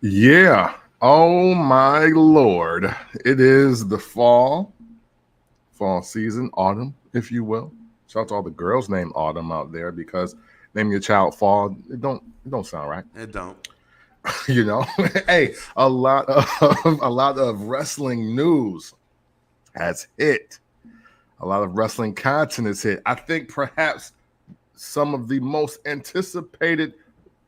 Yeah. Oh my lord. It is the fall season, autumn, if you will. Shout out to all the girls named Autumn out there because name your child Fall. It don't sound right. It don't. You know? Hey, a lot of wrestling news has hit. A lot of wrestling content has hit. I think perhaps some of the most anticipated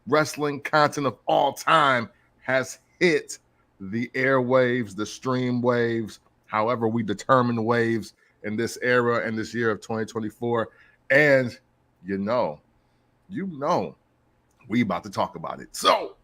wrestling content of all time has hit the airwaves, the stream waves, however we determine waves in this era and this year of 2024. And you know, you know, we about to talk about it. So,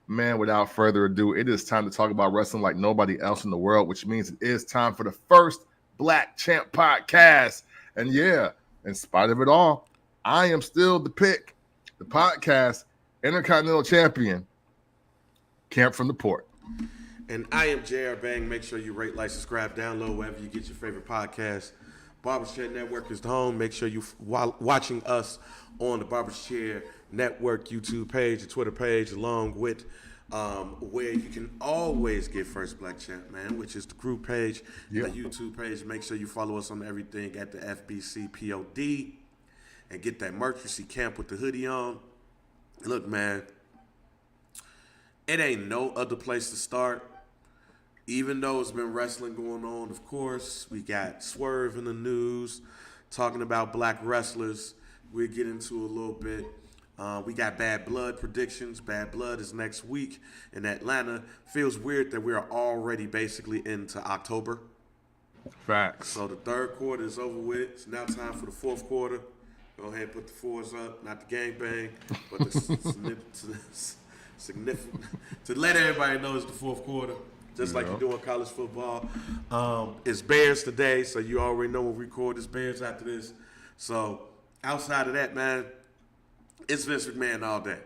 man, without further ado, it is time to talk about wrestling like nobody else in the world, which means it is time for the first Black Champ podcast. And yeah, in spite of it all, I am still the pick, the podcast Intercontinental Champion, Camp from the Port. And I am JR Bang. Make sure you rate, like, subscribe, download wherever you get your favorite podcast. Barbershare Network is the home. Make sure you watching us on the Barbershare Network YouTube page, the Twitter page, along with where you can always get First Black Champ, man, which is the group page, the YouTube page. Make sure you follow us on everything at the FBC POD and get that merch. You see Camp with the hoodie on. Look, man, it ain't no other place to start. Even though it's been wrestling going on, of course, we got Swerve in the news talking about black wrestlers. We'll get into a little bit. We got Bad Blood predictions. Bad Blood is next week in Atlanta. Feels weird that we're already basically into October. Facts. So the third quarter is over with. It's now time for the fourth quarter. Go ahead and put the fours up. Not the gangbang, but the significant to let everybody know it's the fourth quarter. Just like you do in college football. It's Bears today, so you already know when we record this Bears after this. So outside of that, man, it's Vince McMahon all day.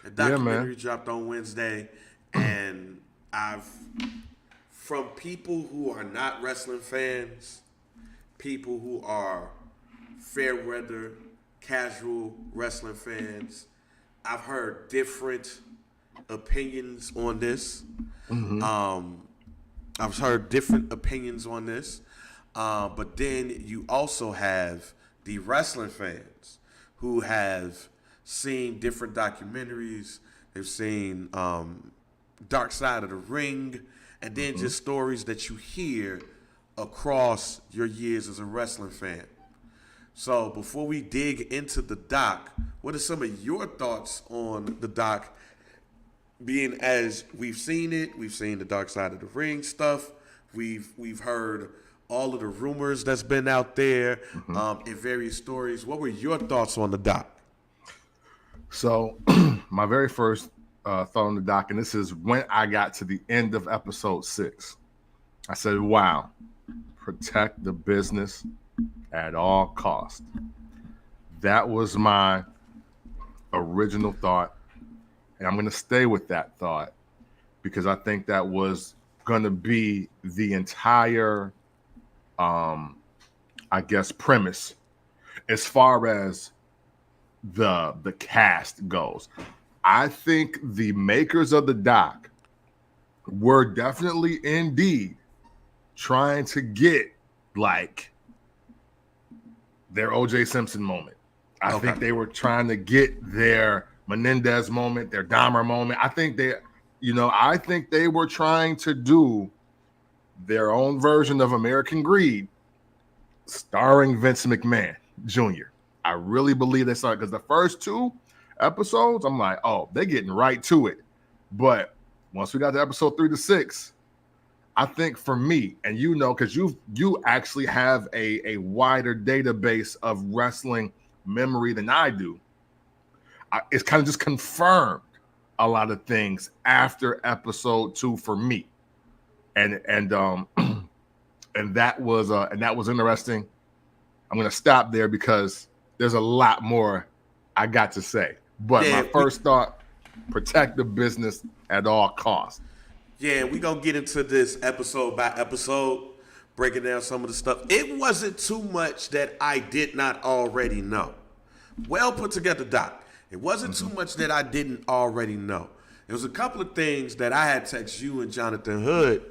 The documentary dropped on Wednesday, and from people who are not wrestling fans, people who are fair weather, casual wrestling fans, I've heard different opinions on this. I've heard different opinions on this. But then you also have the wrestling fans who have seen different documentaries. They've seen Dark Side of the Ring, and then just stories that you hear across your years as a wrestling fan. So before we dig into the doc, what are some of your thoughts on the doc? Being as we've seen it, we've seen the Dark Side of the Ring stuff. We've heard all of the rumors that's been out there in various stories. What were your thoughts on the doc? So, my very first thought on the doc, and this is when I got to the end of episode 6. I said, wow, protect the business at all costs. That was my original thought. And I'm going to stay with that thought because I think that was going to be the entire, premise as far as the cast goes. I think the makers of the doc were definitely indeed trying to get like their O.J. Simpson moment. I think they were trying to get their Menendez moment, their Dahmer moment. I think they were trying to do their own version of American Greed, starring Vince McMahon Jr. I really believe they saw it because the first 2 episodes, I'm like, oh, they're getting right to it. But once we got to episode 3 to 6, I think for me, and because you actually have a wider database of wrestling memory than I do. It's kind of just confirmed a lot of things after episode 2 for me, and that was interesting. I'm gonna stop there because there's a lot more I got to say. But my first thought: protect the business at all costs. Yeah, we gonna get into this episode by episode, breaking down some of the stuff. It wasn't too much that I did not already know. Well put together, Doc. It wasn't too much that I didn't already know. There was a couple of things that I had text you and Jonathan Hood.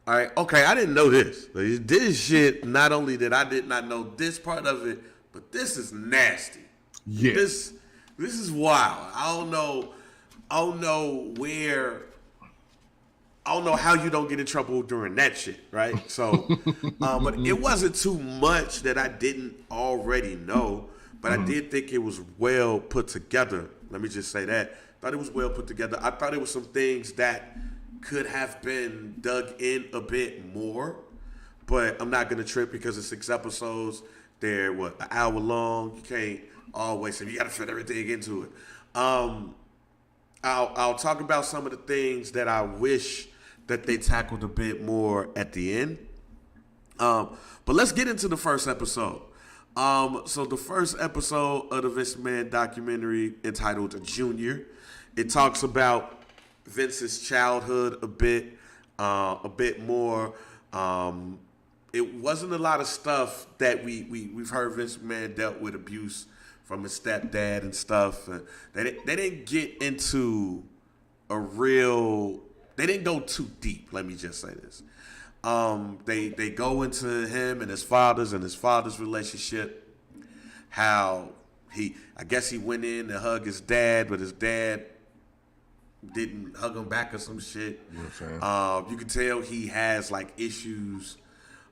All right, okay, I didn't know this. This shit, not only did I did not know this part of it, but this is nasty. Yeah. This is wild. I don't know how you don't get in trouble during that shit, right? So, but it wasn't too much that I didn't already know, but I did think it was well put together. Let me just say that. I thought it was well put together. I thought it was some things that could have been dug in a bit more, but I'm not going to trip because it's 6 episodes. They're, an hour long? You can't always say, you got to fit everything into it. I'll talk about some of the things that I wish that they tackled a bit more at the end. But let's get into the first episode. So the first episode of the Vince McMahon documentary entitled Junior, it talks about Vince's childhood a bit more. It wasn't a lot of stuff that we've heard Vince McMahon dealt with abuse from his stepdad and stuff. They didn't get into they didn't go too deep. Let me just say this. They go into him and his father's relationship. How I guess he went in to hug his dad, but his dad didn't hug him back or some shit. You know what I'm saying? You can tell he has like issues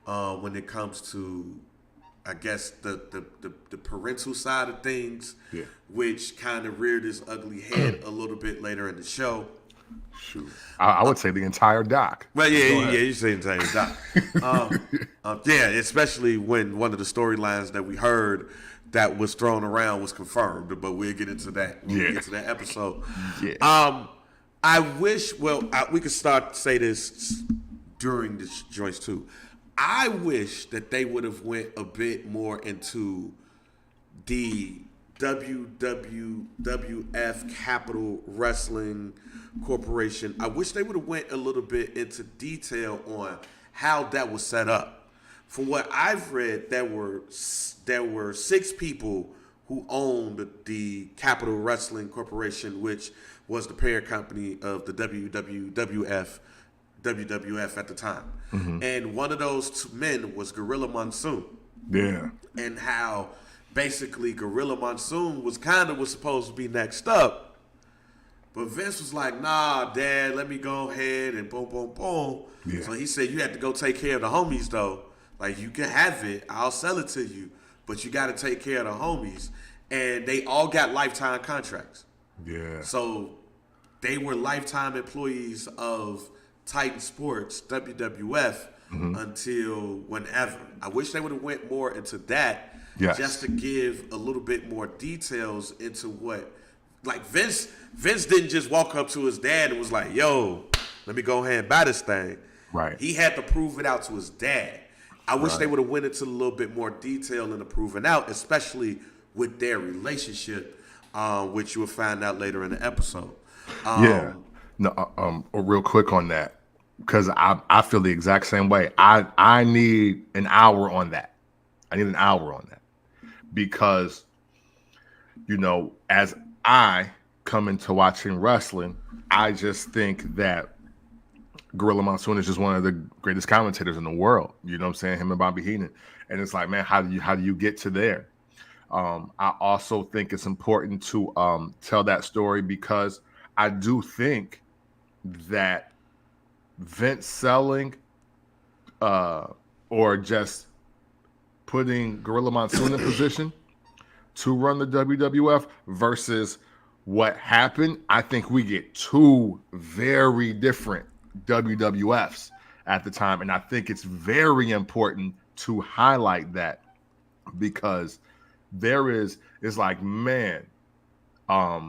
when it comes to, I guess, the parental side of things, which kind of reared his ugly head a little bit later in the show. Shoot, I would say the entire doc. Well, you say the entire doc. Especially when one of the storylines that we heard that was thrown around was confirmed, but we'll get into that when we get to that episode. Yeah. I wish, we could start to say this during this joint too. I wish that they would have went a bit more into the WWF Capital Wrestling Corporation. I wish they would have went a little bit into detail on how that was set up. From what I've read, there were 6 people who owned the Capital Wrestling Corporation, which was the parent company of the WWF at the time. Mm-hmm. And one of those men was Gorilla Monsoon. Yeah. And how basically Gorilla Monsoon was supposed to be next up. But Vince was like, nah, Dad, let me go ahead and boom, boom, boom. Yeah. So he said, you have to go take care of the homies, though. Like, you can have it. I'll sell it to you. But you got to take care of the homies. And they all got lifetime contracts. Yeah. So they were lifetime employees of Titan Sports, WWF, until whenever. I wish they would have went more into that, just to give a little bit more details into what, like Vince didn't just walk up to his dad and was like, yo, let me go ahead and buy this thing. Right. He had to prove it out to his dad. I wish they would have went into a little bit more detail in the proving out, especially with their relationship, which you will find out later in the episode. Real quick on that, because I feel the exact same way. I need an hour on that. Because, as I come into watching wrestling, I just think that Gorilla Monsoon is just one of the greatest commentators in the world. You know what I'm saying? Him and Bobby Heenan. And it's like, man, how do you get to there? I also think it's important to tell that story because I do think that Vince selling or just putting Gorilla Monsoon in position to run the WWF versus what happened, I think we get 2 very different WWFs at the time. And I think it's very important to highlight that because it's like, man, I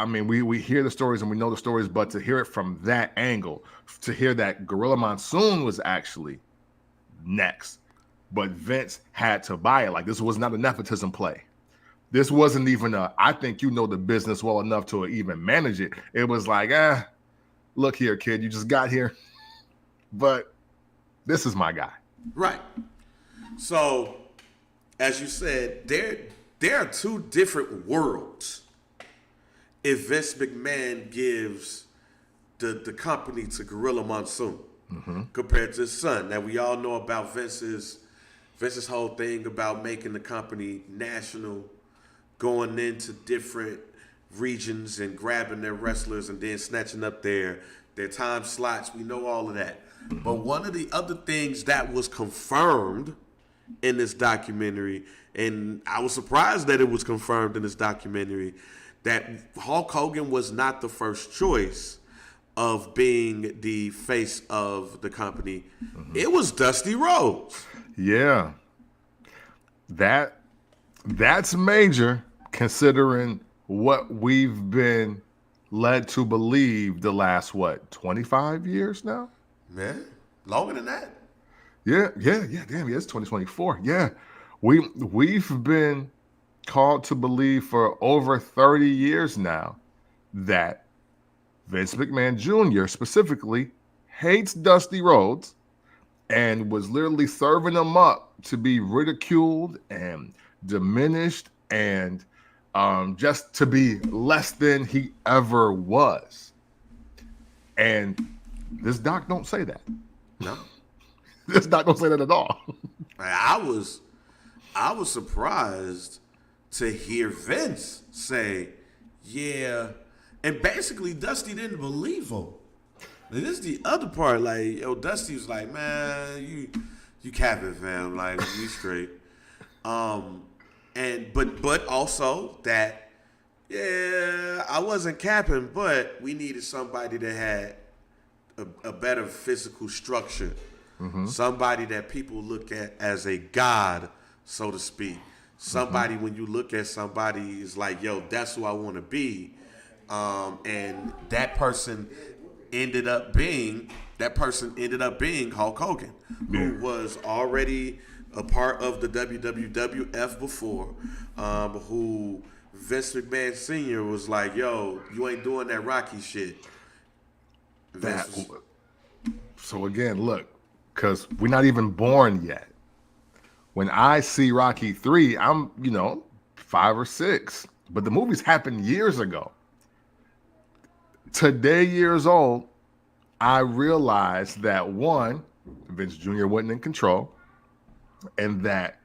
mean, we hear the stories and we know the stories, but to hear it from that angle, to hear that Gorilla Monsoon was actually next, but Vince had to buy it. Like, this was not a nepotism play. This wasn't even I think you know the business well enough to even manage it. It was like, look here, kid, you just got here, but this is my guy. Right. So, as you said, there are 2 different worlds. if Vince McMahon gives the company to Gorilla Monsoon compared to his son. Now we all know about Vince's whole thing about making the company national, going into different regions and grabbing their wrestlers and then snatching up their time slots. We know all of that. But one of the other things that was confirmed in this documentary, and I was surprised that it was confirmed in this documentary, that Hulk Hogan was not the first choice of being the face of the company. It was Dusty Rhodes. Yeah. That's major considering what we've been led to believe the last 25 years now? Man, longer than that. Yeah. Damn, yeah, it's 2024. Yeah. We've been called to believe for over 30 years now that Vince McMahon Jr. specifically hates Dusty Rhodes and was literally serving him up to be ridiculed and diminished and just to be less than he ever was. And this doc don't say that. No. This doc don't say that at all. I was surprised to hear Vince say, yeah, and basically Dusty didn't believe him. And this is the other part, like, Dusty was like, man, you capping, fam, like, you straight. But also that, yeah, I wasn't capping, but we needed somebody that had a better physical structure. Somebody that people look at as a god, so to speak. Somebody, when you look at somebody, is like, yo, that's who I want to be. And that person ended up being Hulk Hogan, who was already a part of the WWF before, who Vince McMahon Sr. was like, yo, you ain't doing that Rocky shit. So again, look, because we're not even born yet. When I see Rocky 3, I'm, 5 or 6. But the movies happened years ago. Today, years old, I realized that one, Vince Jr. wasn't in control, and that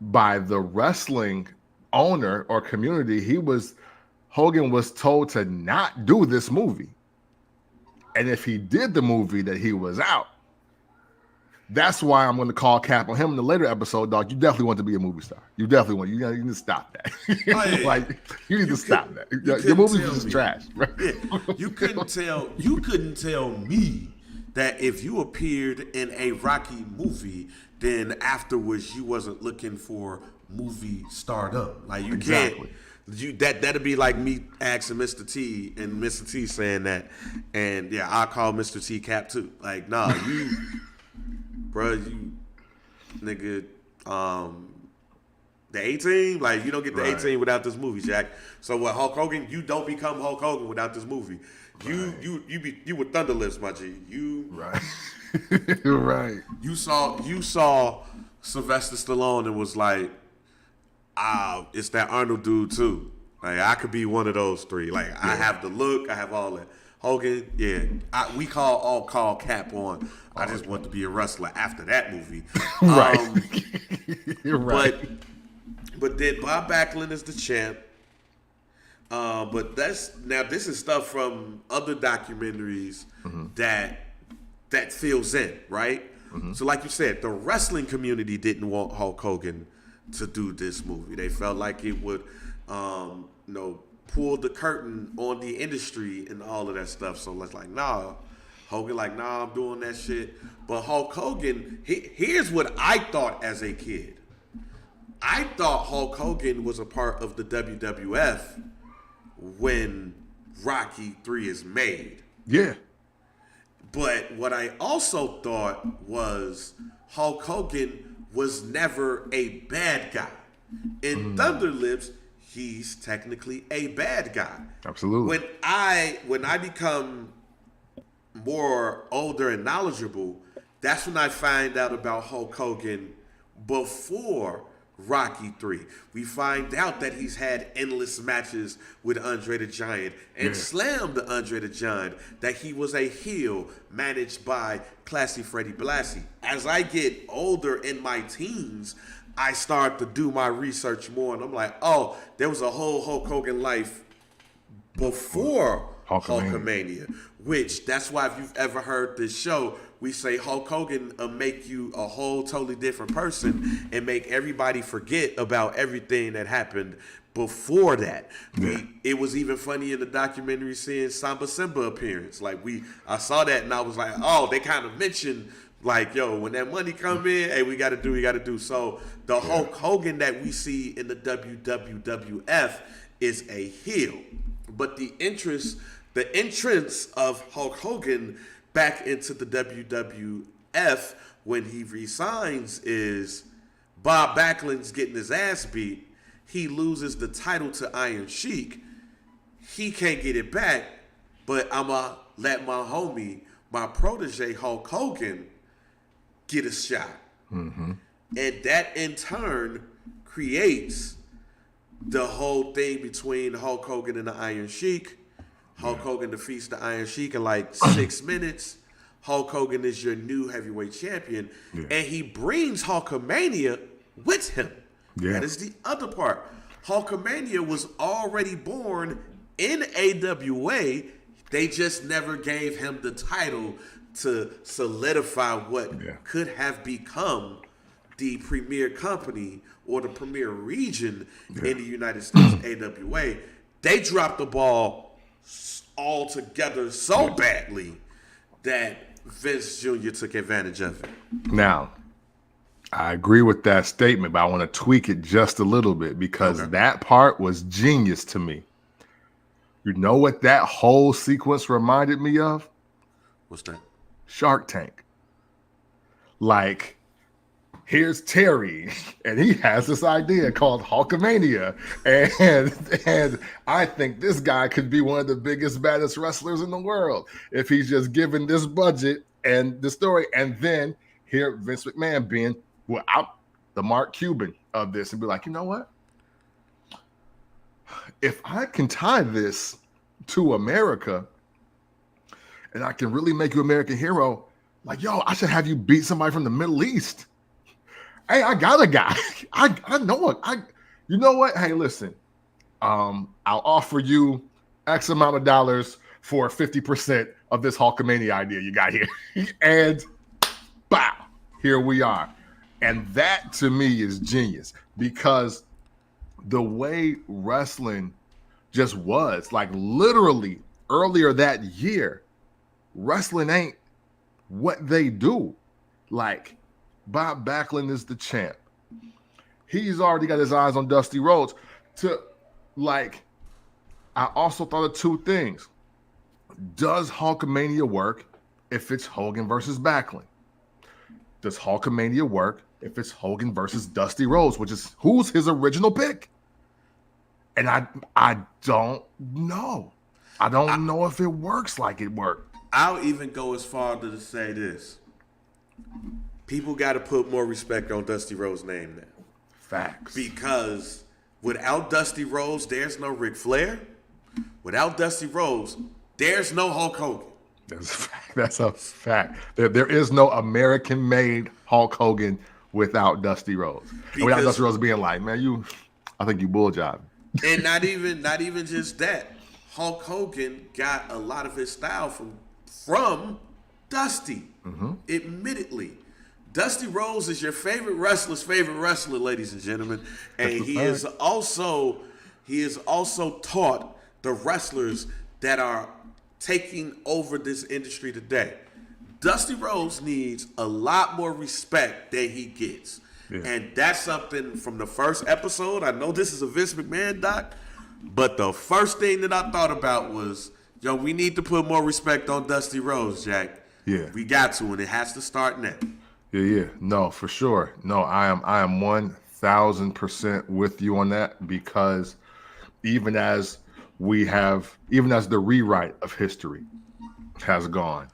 by the wrestling owner or community, Hogan was told to not do this movie. And if he did the movie, that he was out. That's why I'm going to call cap on him in the later episode, dog. You definitely want to be a movie star. You definitely want. You need to stop that. You need to stop that. Your movies are just trash. Right? Yeah. You couldn't tell me that if you appeared in a Rocky movie, then afterwards you wasn't looking for movie stardom. Like you can't. That'd be like me asking Mr. T and Mr. T saying that, and yeah, I call Mr. T Cap too. Like, nah, you. Bro, you nigga, the 18, like you don't get the 18 without this movie, Jack. So what, Hulk Hogan? You don't become Hulk Hogan without this movie. You were Thunderlips, my G. Right. You saw Sylvester Stallone and was like, it's that Arnold dude too. Like I could be one of those three. Like I have the look, I have all that. Hogan, yeah, we call cap on. I just want to be a wrestler after that movie. Right. You're right. But then Bob Backlund is the champ. But this is stuff from other documentaries that fills in, right? So like you said, the wrestling community didn't want Hulk Hogan to do this movie. They felt like it would pull the curtain on the industry and all of that stuff. So it's like, nah. Hogan like, nah, I'm doing that shit. But Hulk Hogan, here's what I thought as a kid. I thought Hulk Hogan was a part of the WWF when Rocky 3 is made. Yeah. But what I also thought was Hulk Hogan was never a bad guy. In Thunderlips, he's technically a bad guy. Absolutely. When I become more older and knowledgeable, that's when I find out about Hulk Hogan before Rocky 3. We find out that he's had endless matches with Andre the Giant and slammed Andre the Giant, that he was a heel managed by Classy Freddie Blassie. As I get older in my teens, I start to do my research more, and I'm like, oh, there was a whole Hulk Hogan life before Hulkamania, which that's why if you've ever heard this show, we say Hulk Hogan make you a whole totally different person and make everybody forget about everything that happened before that. It was even funny in the documentary seeing Samba Simba appearance. I saw that and I was like, oh, they kind of mentioned like, yo, when that money come in, hey, we got to do. So the Hulk Hogan that we see in the WWF is a heel. But the entrance of Hulk Hogan back into the WWF when he resigns is Bob Backlund's getting his ass beat. He loses the title to Iron Sheik. He can't get it back, but I'm going to let my protege Hulk Hogan get a shot. Mm-hmm. And that in turn creates the whole thing between Hulk Hogan and the Iron Sheik. Hulk Hogan defeats the Iron Sheik in like 6 minutes. Hulk Hogan is your new heavyweight champion. Yeah. And he brings Hulkamania with him. Yeah. That is the other part. Hulkamania was already born in AWA. They just never gave him the title to solidify what could have become the premier company or the premier region in the United States, AWA. They dropped the ball altogether so badly that Vince Jr. took advantage of it. Now, I agree with that statement, but I want to tweak it just a little bit because that part was genius to me. You know what that whole sequence reminded me of? What's that? Shark Tank. Like, here's Terry, and he has this idea called Hulkamania, and I think this guy could be one of the biggest, baddest wrestlers in the world if he's just given this budget and the story. And then here Vince McMahon being the Mark Cuban of this and be like, you know what? If I can tie this to America and I can really make you American hero, like, yo, I should have you beat somebody from the Middle East. Hey, I got a guy. I know it. You know what? Hey, listen. I'll offer you X amount of dollars for 50% of this Hulkamania idea you got here. And bow, here we are. And that to me is genius because the way wrestling just was, like literally earlier that year, wrestling ain't what they do. Like, Bob Backlund is the champ. He's already got his eyes on Dusty Rhodes. I also thought of two things. Does Hulkamania work if it's Hogan versus Backlund? Does Hulkamania work if it's Hogan versus Dusty Rhodes, which is who's his original pick? And I don't know. I don't know if it works like it worked. I'll even go as far to say this. People got to put more respect on Dusty Rhodes' name now. Facts. Because without Dusty Rhodes, there's no Ric Flair. Without Dusty Rhodes, there's no Hulk Hogan. That's a fact. There is no American-made Hulk Hogan without Dusty Rhodes. And without Dusty Rhodes being like, man, I think you bull job. And not even just that. Hulk Hogan got a lot of his style from Dusty. Mm-hmm. Admittedly. Dusty Rhodes is your favorite wrestler's favorite wrestler, ladies and gentlemen. And he is also taught the wrestlers that are taking over this industry today. Dusty Rhodes needs a lot more respect than he gets. Yeah. And that's something from the first episode. I know this is a Vince McMahon doc, but the first thing that I thought about was, yo, we need to put more respect on Dusty Rhodes, Jack. Yeah. We got to, and it has to start now. Yeah. No, for sure. No, I am 1,000% with you on that because even as the rewrite of history has gone,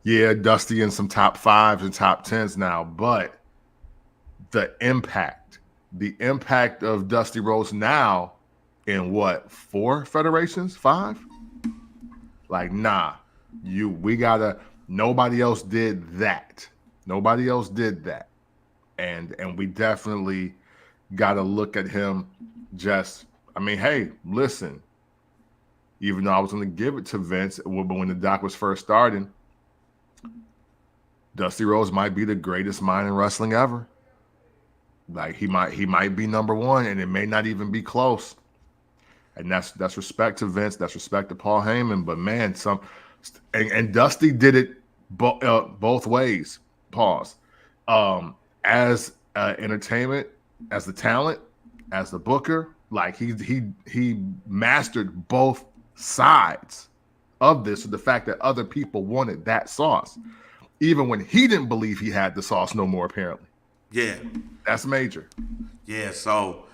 yeah, Dusty in some top 5s and top 10s now, but the impact the impact of Dusty Rhodes now in what, 4 federations, 5? Like, nah, we gotta. Nobody else did that. Nobody else did that, and we definitely gotta look at him. Just, I mean, hey, listen. Even though I was going to give it to Vince, but when the doc was first starting, Dusty Rhodes might be the greatest mind in wrestling ever. Like, he might be number 1, and it may not even be close. And that's respect to Vince. That's respect to Paul Heyman. But man, and Dusty did it both ways. Pause. As entertainment, as the talent, as the booker, like he mastered both sides of this. The fact that other people wanted that sauce, even when he didn't believe he had the sauce no more. Apparently, Yeah, that's major. yeah. So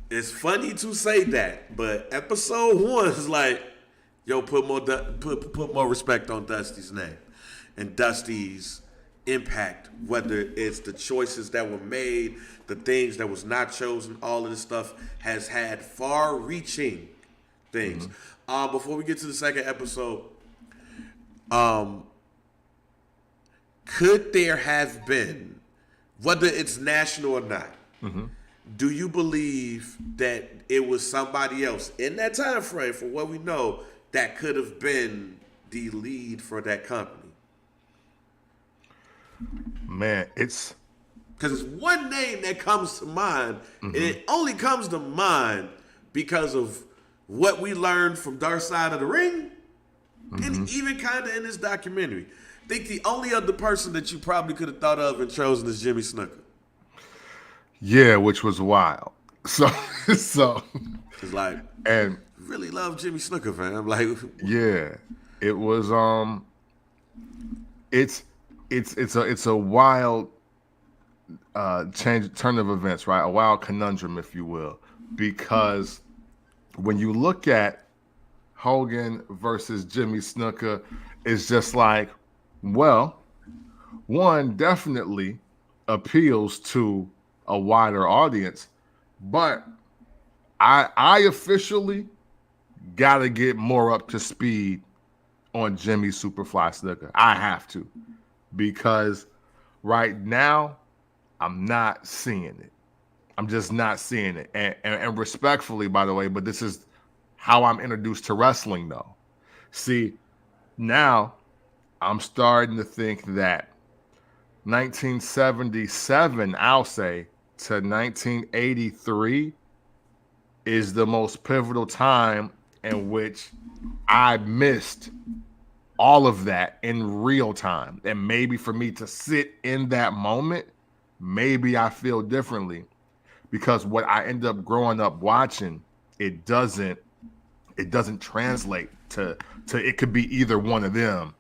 it's funny to say that, but episode 1 is like, yo, put more respect on Dusty's name and Dusty's impact. Whether it's the choices that were made, the things that was not chosen, all of this stuff has had far-reaching things. Before we get to the second episode, could there have been, whether it's national or not, do you believe that it was somebody else in that time frame, for what we know, that could have been the lead for that company? Man, it's because it's one name that comes to mind, and it only comes to mind because of what we learned from Dark Side of the Ring, and even kind of in this documentary. I think the only other person that you probably could have thought of and chosen is Jimmy Snuka. Yeah, which was wild. So it's like, and really love Jimmy Snuka, fam. Like, yeah, it was it's a wild turn of events, right? A wild conundrum, if you will, because when you look at Hogan versus Jimmy Snuka, it's just like, well, one definitely appeals to a wider audience, but I officially gotta get more up to speed on Jimmy Superfly Snuka. I have to, because right now I'm not seeing it. I'm just not seeing it. And respectfully, by the way, but this is how I'm introduced to wrestling, though. See, now I'm starting to think that 1977, I'll say, to 1983 is the most pivotal time in which I missed all of that in real time. And maybe for me to sit in that moment, maybe I feel differently, because what I end up growing up watching, it doesn't translate to it could be either one of them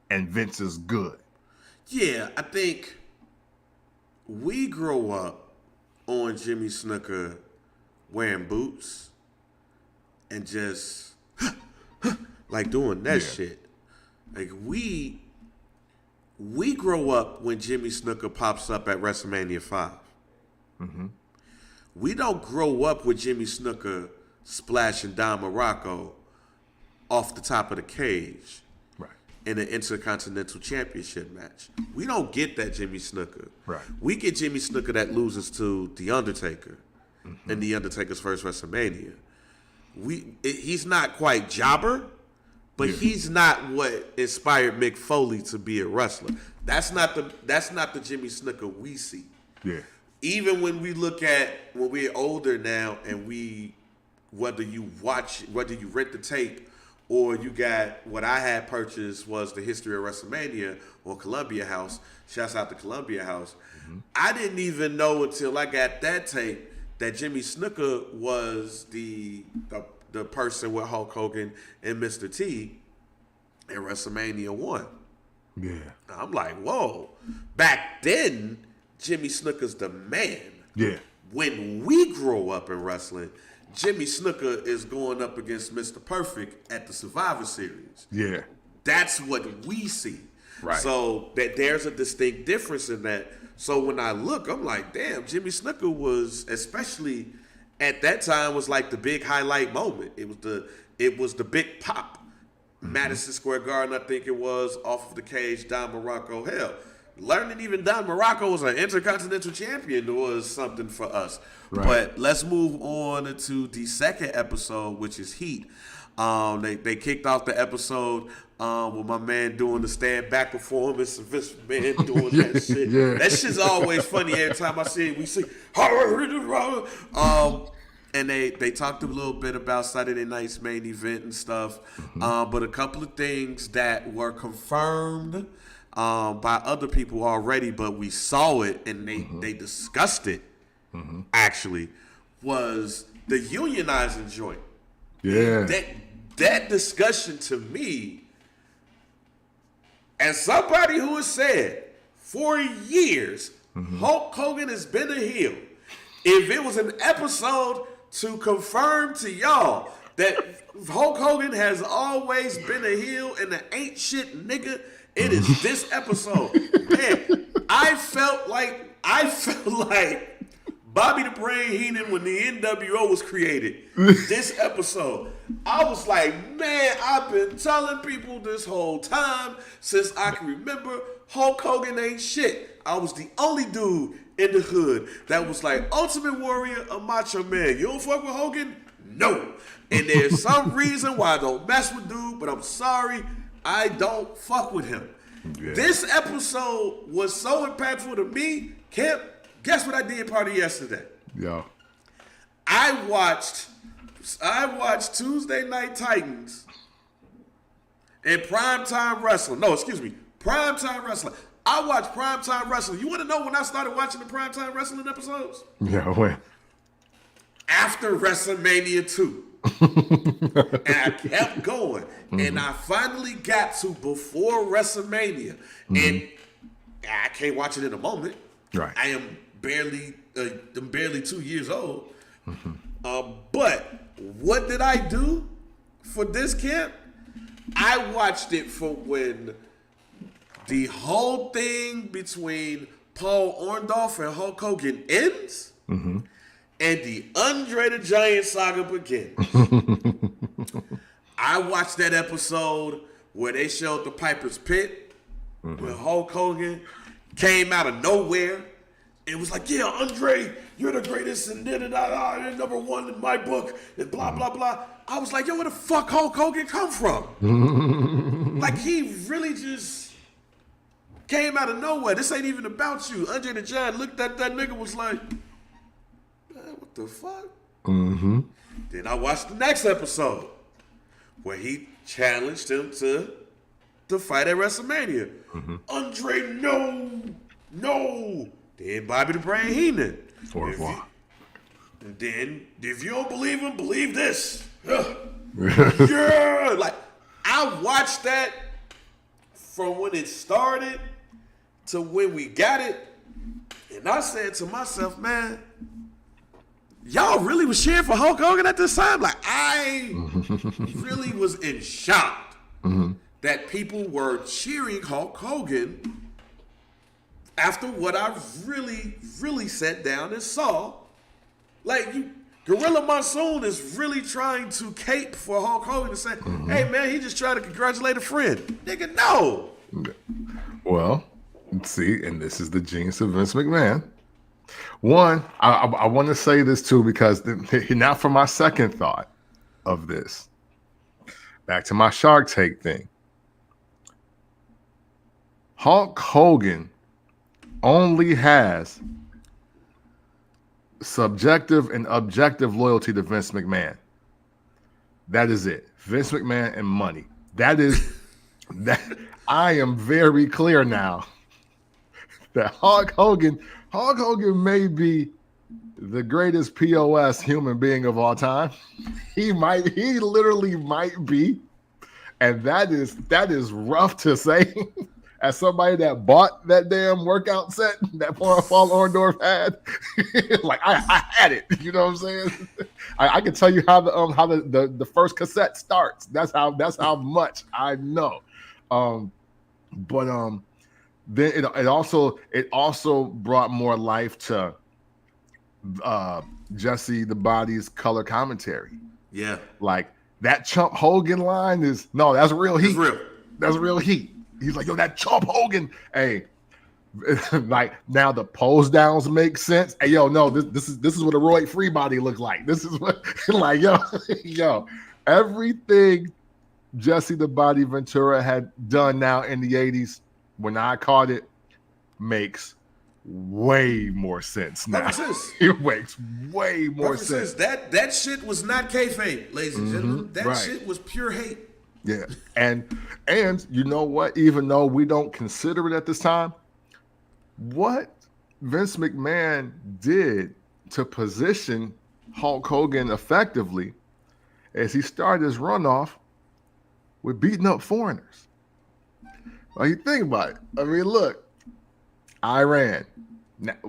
and Vince is good. Yeah, I think we grow up on Jimmy Snuka wearing boots and just like doing that shit. Like we grow up when Jimmy Snuka pops up at WrestleMania 5. We don't grow up with Jimmy Snuka splashing Don Morocco off the top of the cage in an Intercontinental Championship match. We don't get that Jimmy Snuka. Right. We get Jimmy Snuka that loses to The Undertaker in The Undertaker's first WrestleMania. He's not quite jobber, but he's not what inspired Mick Foley to be a wrestler. That's not the Jimmy Snuka we see. Yeah. Even when we look at when we're older now, and whether you rent the tape or you got what I had purchased was the History of WrestleMania on Columbia House. Shouts out to Columbia House. I didn't even know until I got that tape that Jimmy Snuka was the person with Hulk Hogan and Mr. T in WrestleMania 1. Yeah. I'm like, whoa. Back then, Jimmy Snuka's the man. Yeah. When we grow up in wrestling, Jimmy Snuka is going up against Mr. Perfect at the Survivor Series. Yeah. That's what we see. Right. So that there's a distinct difference in that. So when I look, I'm like, damn, Jimmy Snuka was, especially at that time, was like the big highlight moment. It was the big pop. Madison Square Garden, I think it was, off of the cage, Don Morocco. Hell, learning even Don Morocco was an intercontinental champion was something for us. Right. But let's move on to the second episode, which is Heat. They kicked off the episode with my man doing the stand back performance, and Vince McMahon doing that shit. Yeah. That shit's always funny every time I see it. We see, and they talked a little bit about Saturday night's main event and stuff, but a couple of things that were confirmed by other people already, but we saw it and they discussed it. Actually, was the unionizing joint. Yeah. That discussion to me, as somebody who has said for years, Hulk Hogan has been a heel. If it was an episode to confirm to y'all that Hulk Hogan has always been a heel and an ain't shit nigga, it is this episode. Man, I felt like Bobby the Brain Heenan when the NWO was created. This episode, I was like, man, I've been telling people this whole time since I can remember, Hulk Hogan ain't shit. I was the only dude in the hood that was like, Ultimate Warrior, a Macho Man. You don't fuck with Hogan? No. And there's some reason why I don't mess with dude, but I'm sorry, I don't fuck with him. Yeah. This episode was so impactful to me. Camp, guess what I did party yesterday? Yeah. I watched Tuesday Night Titans and Primetime Wrestling. No, excuse me, Primetime Wrestling. I watched Primetime Wrestling. You want to know when I started watching the Primetime Wrestling episodes? Yeah, when? After WrestleMania 2. And I kept going. And I finally got to before WrestleMania. And I can't watch it in a moment. Right. I am barely 2 years old. But what did I do for this camp? I watched it for when the whole thing between Paul Orndorff and Hulk Hogan ends, and the Andre the Giant saga begins. I watched that episode where they showed the Piper's Pit, where Hulk Hogan came out of nowhere. It was like, yeah, Andre, you're the greatest, and you're number one in my book, and blah, blah, blah. I was like, yo, where the fuck Hulk Hogan come from? Like, he really just came out of nowhere. This ain't even about you. Andre the Giant looked at that nigga, was like, man, what the fuck? Then I watched the next episode where he challenged him to fight at WrestleMania. Andre, no. Then Bobby the Brain Heenan. And then, if you don't believe him, believe this. Yeah. Like, I watched that from when it started to when we got it. And I said to myself, man, y'all really was cheering for Hulk Hogan at this time? Like, I really was in shock that people were cheering Hulk Hogan after what I really, really sat down and saw. Like, Gorilla Monsoon is really trying to cape for Hulk Hogan and say, hey, man, he just tried to congratulate a friend. Nigga, no. Well, see, and this is the genius of Vince McMahon. One, I want to say this too, because now for my second thought of this, back to my Shark Tank thing. Hulk Hogan only has subjective and objective loyalty to Vince McMahon. That is it. Vince McMahon and money. That is that. I am very clear now that Hulk Hogan may be the greatest POS human being of all time. He literally might be. And that is rough to say. As somebody that bought that damn workout set that Paul Orndorff had, like I had it. You know what I'm saying? I can tell you how the first cassette starts. That's how much I know. But then it also brought more life to Jesse the Body's color commentary. Yeah. Like that Chump Hogan line that's real heat. It's real. That's real heat. He's like, yo, that Chump Hogan. Hey, like now the pose downs make sense. Hey, yo, no, this is what a Roy Free body looked like. This is what like yo, everything Jesse the Body Ventura had done now in the 80s when I caught it makes way more sense now. It makes way more sense. That shit was not kayfabe, ladies and gentlemen. That shit was pure hate. Yeah. And you know what? Even though we don't consider it at this time, what Vince McMahon did to position Hulk Hogan effectively as he started his runoff with beating up foreigners. Like, you think about it. I mean, look, Iran.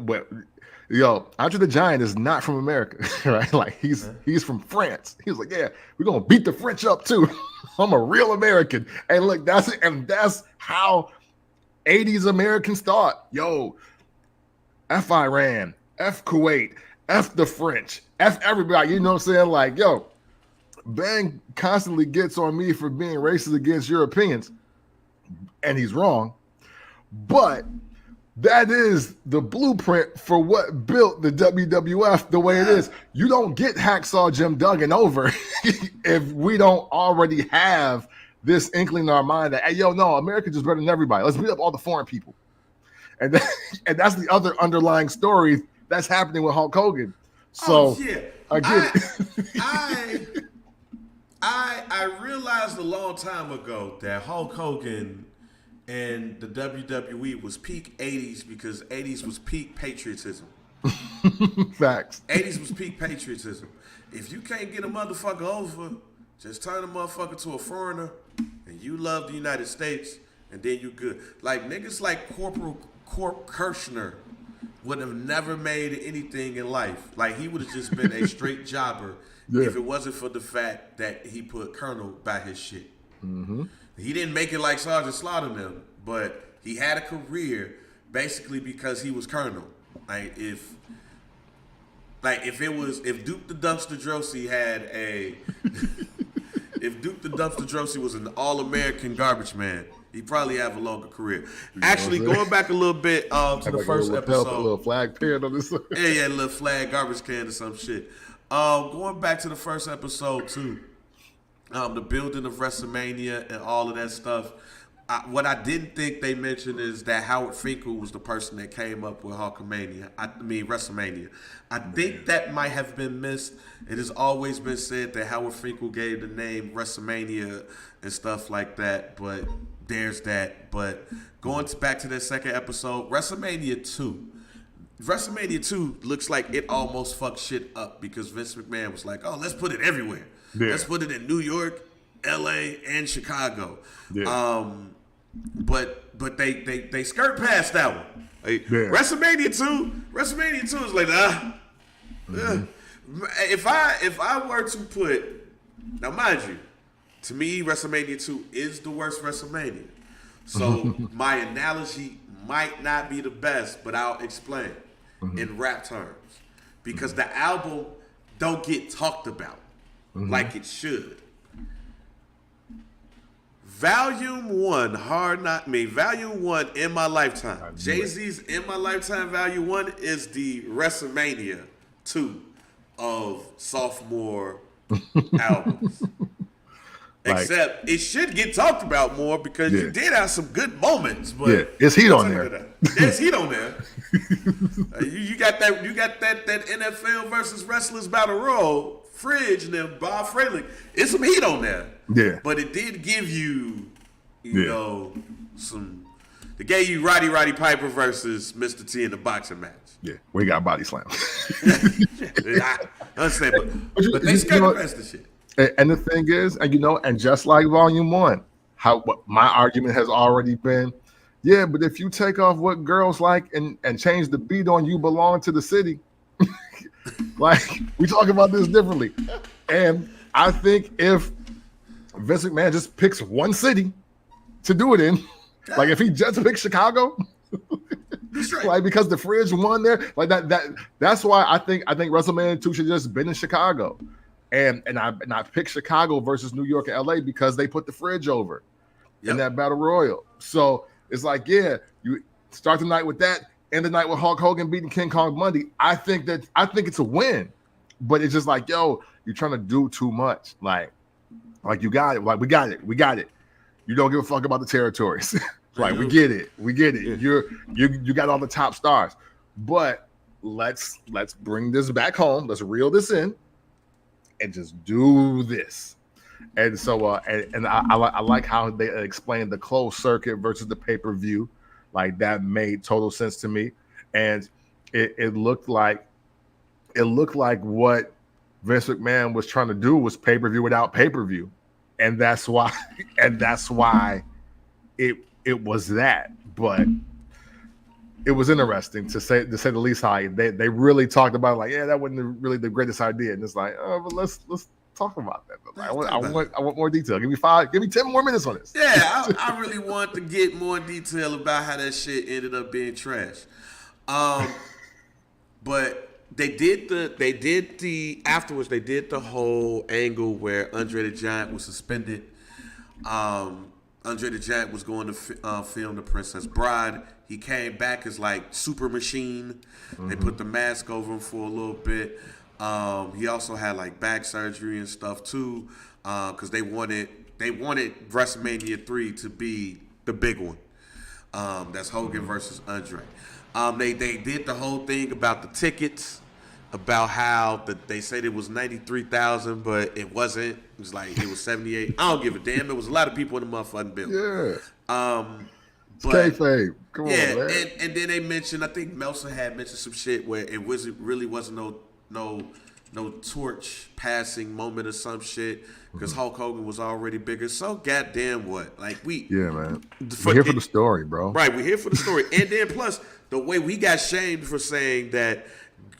Andre the Giant is not from America, right? Like he's from France. He was like, yeah, we're gonna beat the French up too. I'm a real American. And look, that's how 80s Americans thought. Yo, F Iran, F Kuwait, F the French, F everybody. You know what I'm saying? Like, yo, Bang constantly gets on me for being racist against Europeans, and he's wrong. But that is the blueprint for what built the WWF the way it is. You don't get Hacksaw Jim Duggan over if we don't already have this inkling in our mind that, hey, yo, no, America's just better than everybody. Let's beat up all the foreign people. And that's the other underlying story that's happening with Hulk Hogan. So, again, I realized a long time ago that Hulk Hogan and the WWE was peak 80s because 80s was peak patriotism. Facts. 80s was peak patriotism. If you can't get a motherfucker over, just turn a motherfucker to a foreigner and you love the United States and then you good. Like niggas like Corporal Kirshner would have never made anything in life. Like he would have just been a straight jobber if it wasn't for the fact that he put Colonel by his shit. Mm-hmm. He didn't make it like Sergeant Slaughter them, but he had a career basically because he was Colonel. Like if Duke the Dumpster Drosy if Duke the Dumpster Drosy was an All-American garbage man, he'd probably have a longer career. Actually, going back a little bit to the first episode, a little flag pan on this. Yeah, a little flag garbage can or some shit. Going back to the first episode too. The building of WrestleMania and all of that stuff. What I didn't think they mentioned is that Howard Finkel was the person that came up with WrestleMania. I think that might have been missed. It has always been said that Howard Finkel gave the name WrestleMania and stuff like that, but there's that. But going back to that second episode, WrestleMania 2 looks like it almost fucked shit up because Vince McMahon was like, oh, let's put it everywhere. Yeah. Let's put it in New York, LA, and Chicago. Yeah. But they skirt past that one. Like, WrestleMania 2 is like if I were to put, now mind you, to me WrestleMania 2 is the worst WrestleMania. So my analogy might not be the best, but I'll explain in rap terms because the album don't get talked about like it should. Volume 1, Volume 1 In My Lifetime. Jay-Z's In My Lifetime Volume 1 is the WrestleMania 2 of sophomore albums. Except it should get talked about more because you did have some good moments. But it's heat on there. There's heat on there. You got that NFL versus wrestlers battle royal, Fridge and then Bob Fralick. It's some heat on there. Yeah. But it did give you know, some. They gave you Roddy Piper versus Mr. T in the boxing match. Yeah, we got body slam. I understand, but they skirt past the shit. And the thing is, and just like Volume 1, what my argument has already been, but if you take off what girls like and change the beat on You Belong to the City, like we talk about this differently. And I think if Vince McMahon just picks one city to do it in, Like if he just picked Chicago, That's right. like because the Fridge won there, like that's why I think WrestleMania 2 should just been in Chicago, and I picked Chicago versus New York and LA because they put the Fridge over in that battle royal. So it's like, yeah, you start the night with that, end the night with Hulk Hogan beating King Kong Bundy. I think it's a win, but it's just like, yo, you're trying to do too much. Like you got it. Like we got it. You don't give a fuck about the territories. Like we get it. Yeah. You got all the top stars, but let's bring this back home. Let's reel this in, and just do this. And so, I like how they explained the closed circuit versus the pay-per-view. Like that made total sense to me, and it looked like what Vince McMahon was trying to do was pay-per-view without pay-per-view, and that's why it was that. But it was interesting to say the least. How they really talked about it, like, yeah, that wasn't really the greatest idea, and it's like, oh, but let's talk about that. Like, I want more detail. Give me 10 more minutes on this. Yeah, I really want to get more detail about how that shit ended up being trash. But they did afterwards. They did the whole angle where Andre the Giant was suspended. Andre the Giant was going to film The Princess Bride. He came back as like Super Machine. Mm-hmm. They put the mask over him for a little bit. He also had like back surgery and stuff too, because they wanted WrestleMania 3 to be the big one. That's Hogan versus Andre. They did the whole thing about the tickets, about how they said it was 93,000, but it wasn't. It was like it was 78. I don't give a damn. There was a lot of people in the motherfucking building. Yeah. But kayfabe. Come on, man. And then they mentioned, I think Meltzer had mentioned some shit where it wasn't no torch passing moment or some shit because Hulk Hogan was already bigger. So goddamn what? Like yeah, man. We're here for the story, bro. Right, we're here for the story. And then plus the way we got shamed for saying that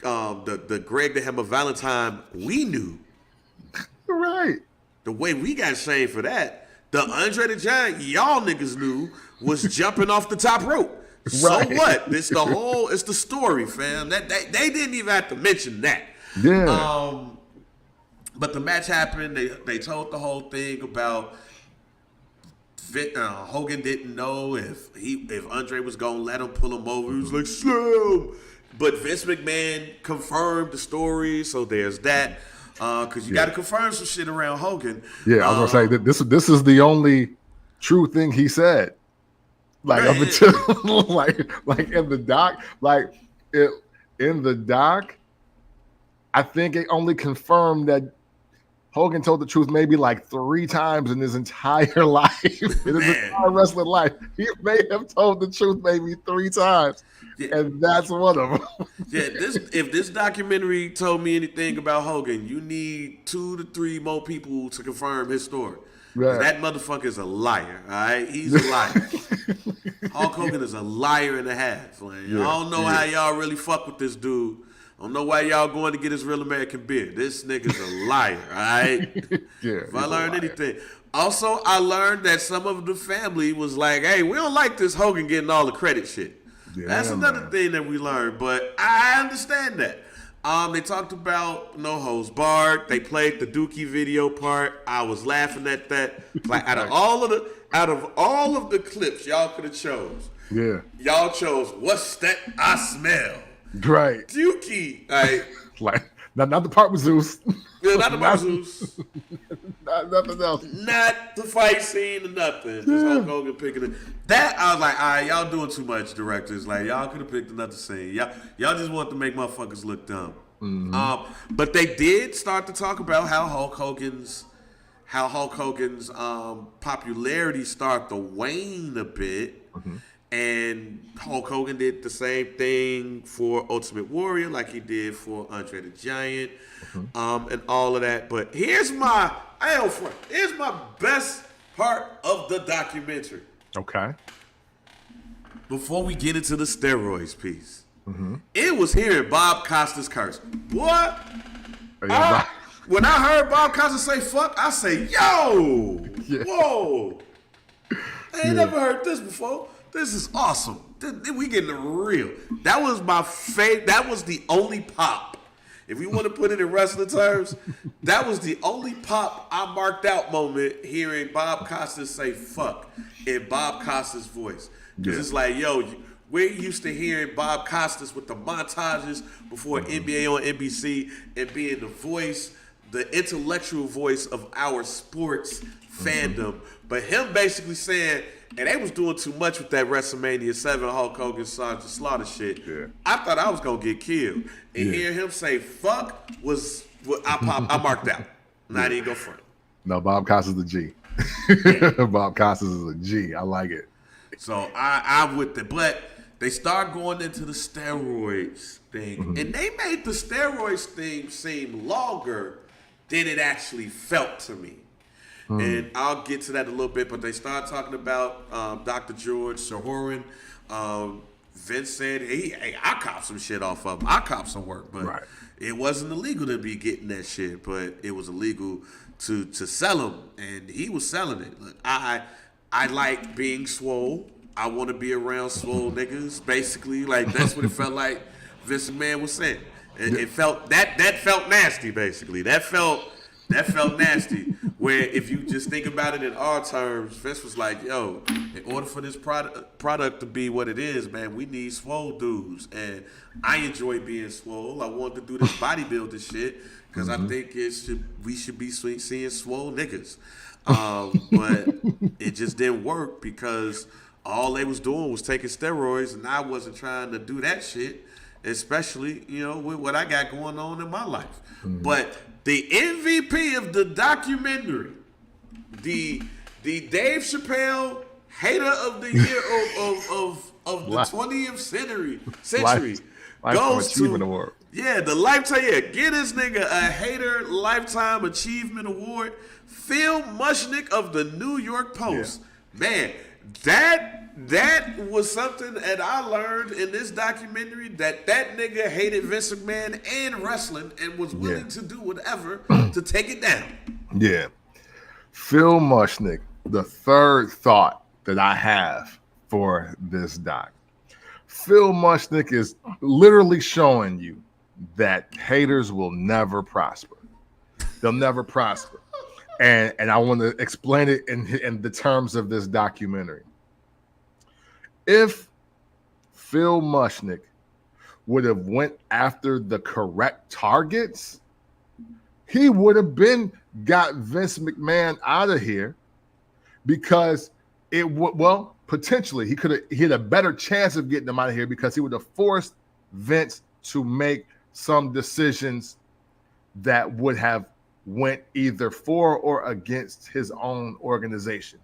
the Greg the Hammer Valentine we knew. Right. The way we got shamed for that, the Andre the Giant y'all niggas knew was jumping off the top rope. So right. What? It's the story, fam. That they didn't even have to mention that. Yeah. But the match happened. They told the whole thing about Hogan didn't know if Andre was gonna let him pull him over. He was like, slam. But Vince McMahon confirmed the story, so there's that. Because you got to confirm some shit around Hogan. Yeah, I was gonna say that this is the only true thing he said. Like up until like in the doc, in the doc, I think it only confirmed that Hogan told the truth maybe like 3 times in his entire life, in his entire wrestling life. He may have told the truth maybe 3 times, and that's one of them. Yeah, if this documentary told me anything about Hogan, you need 2 to 3 more people to confirm his story. Right. That motherfucker is a liar, all right? He's a liar. Hulk Hogan is a liar and a half. Like, I don't know how y'all really fuck with this dude. I don't know why y'all going to get his Real American beer. This nigga's a liar, all right? If I learned anything. Also, I learned that some of the family was like, hey, we don't like this Hogan getting all the credit shit. Yeah, that's another thing that we learned, but I understand that. They talked about No Holds Barred. They played the Dookie video part. I was laughing at that. Like out of all of the clips y'all could have chose, y'all chose What's That I Smell? Right. Dookie. Like not the part with Zeus. Yeah, not the part with Zeus. Nothing else. Not the fight scene or nothing. Just Hulk Hogan picking it. That I was like, all right, y'all doing too much, directors. Like y'all could have picked another scene. Y'all just want to make motherfuckers look dumb. Mm-hmm. But they did start to talk about how Hulk Hogan's popularity started to wane a bit. Mm-hmm. And Hulk Hogan did the same thing for Ultimate Warrior, like he did for Andre the Giant, and all of that. But here's my best part of the documentary. Okay. Before we get into the steroids piece, it was hearing Bob Costas curse. What? When I heard Bob Costas say "fuck," I say, "Yo, whoa." I ain't never heard this before. This is awesome. We getting real. That was my favorite. That was the only pop. If we want to put it in wrestling terms, that was the only pop I marked out moment hearing Bob Costas say "fuck" in Bob Costas' voice. Because it's like, yo, we're used to hearing Bob Costas with the montages before NBA on NBC and being the voice, the intellectual voice of our sports fandom. But him basically saying, and they was doing too much with that WrestleMania 7 Hulk Hogan Sergeant Slaughter shit. Yeah. I thought I was going to get killed. And hearing him say fuck was what I marked out. Not even go front. No, Bob Costas is a G. Bob Costas is a G. I like it. So I'm with it. But they start going into the steroids thing. And they made the steroids thing seem longer than it actually felt to me. And I'll get to that a little bit, but they start talking about Dr. George Sahorin. Vince said, hey, I cop some shit off of him. I cop some work, but it wasn't illegal to be getting that shit, but it was illegal to sell them, and he was selling it. Look, I like being swole. I want to be around swole niggas, basically. Like, that's what it felt like Vince McMahon was saying. It felt, that felt nasty, basically. That felt nasty. Where if you just think about it in our terms, Vince was like, yo, in order for this product to be what it is, man, we need swole dudes. And I enjoy being swole. I want to do this bodybuilding shit because I think we should be seeing swole niggas. But it just didn't work because all they was doing was taking steroids, and I wasn't trying to do that shit, especially, with what I got going on in my life. But the MVP of the documentary, the Dave Chappelle Hater of the Year of the 20th century goes to award. The Lifetime. Get this nigga a Hater Lifetime Achievement Award. Phil Mushnick of the New York Post. Man, that was something that I learned in this documentary, that nigga hated Vince McMahon and wrestling and was willing to do whatever to take it down. Yeah. Phil Mushnick, the third thought that I have for this doc. Phil Mushnick is literally showing you that haters will never prosper. They'll never prosper. And I want to explain it in the terms of this documentary. If Phil Mushnick would have went after the correct targets, he would have got Vince McMahon out of here, because potentially he had a better chance of getting him out of here, because he would have forced Vince to make some decisions that would have went either for or against his own organization.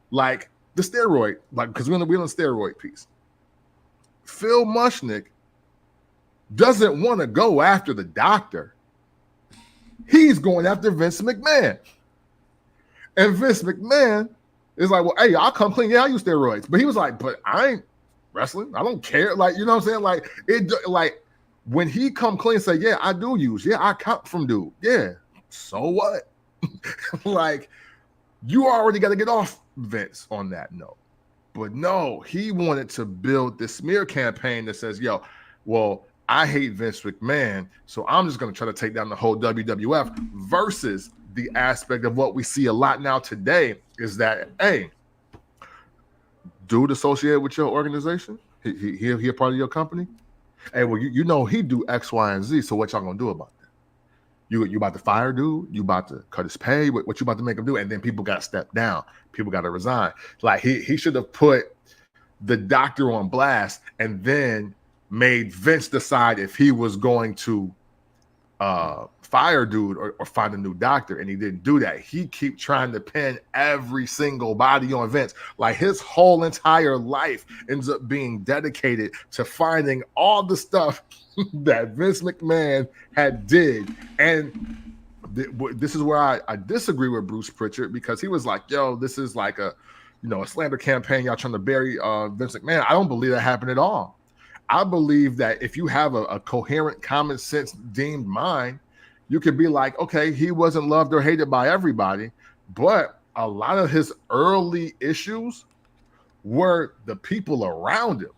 Like the steroid, because we're on the steroid piece. Phil Mushnick doesn't want to go after the doctor. He's going after Vince McMahon. And Vince McMahon is like, well, hey, I'll come clean. Yeah, I use steroids. But he was like, but I ain't wrestling. I don't care. Like, you know what I'm saying? When he come clean and say, yeah, I do use. Yeah, I cop from dude. Yeah. So what? You already got to get off Vince on that note. But no, he wanted to build this smear campaign that says, yo, well, I hate Vince McMahon, so I'm just going to try to take down the whole WWF, versus the aspect of what we see a lot now today is that, hey, dude associated with your organization, he a part of your company. Hey, well, he do X, Y, and Z, so what y'all going to do about that? You about to fire dude? You about to cut his pay? What you about to make him do? And then people got to step down. People got to resign. Like he should have put the doctor on blast and then made Vince decide if he was going to fire dude or find a new doctor, and he didn't do that. He keep trying to pin every single body on Vince. Like his whole entire life ends up being dedicated to finding all the stuff that Vince McMahon had did. And this is where I disagree with Bruce Pritchard, because he was like, yo, this is like a slander campaign. Y'all trying to bury Vince McMahon. I don't believe that happened at all. I believe that if you have a coherent, common sense deemed mind, you could be like, okay, he wasn't loved or hated by everybody, but a lot of his early issues were the people around him.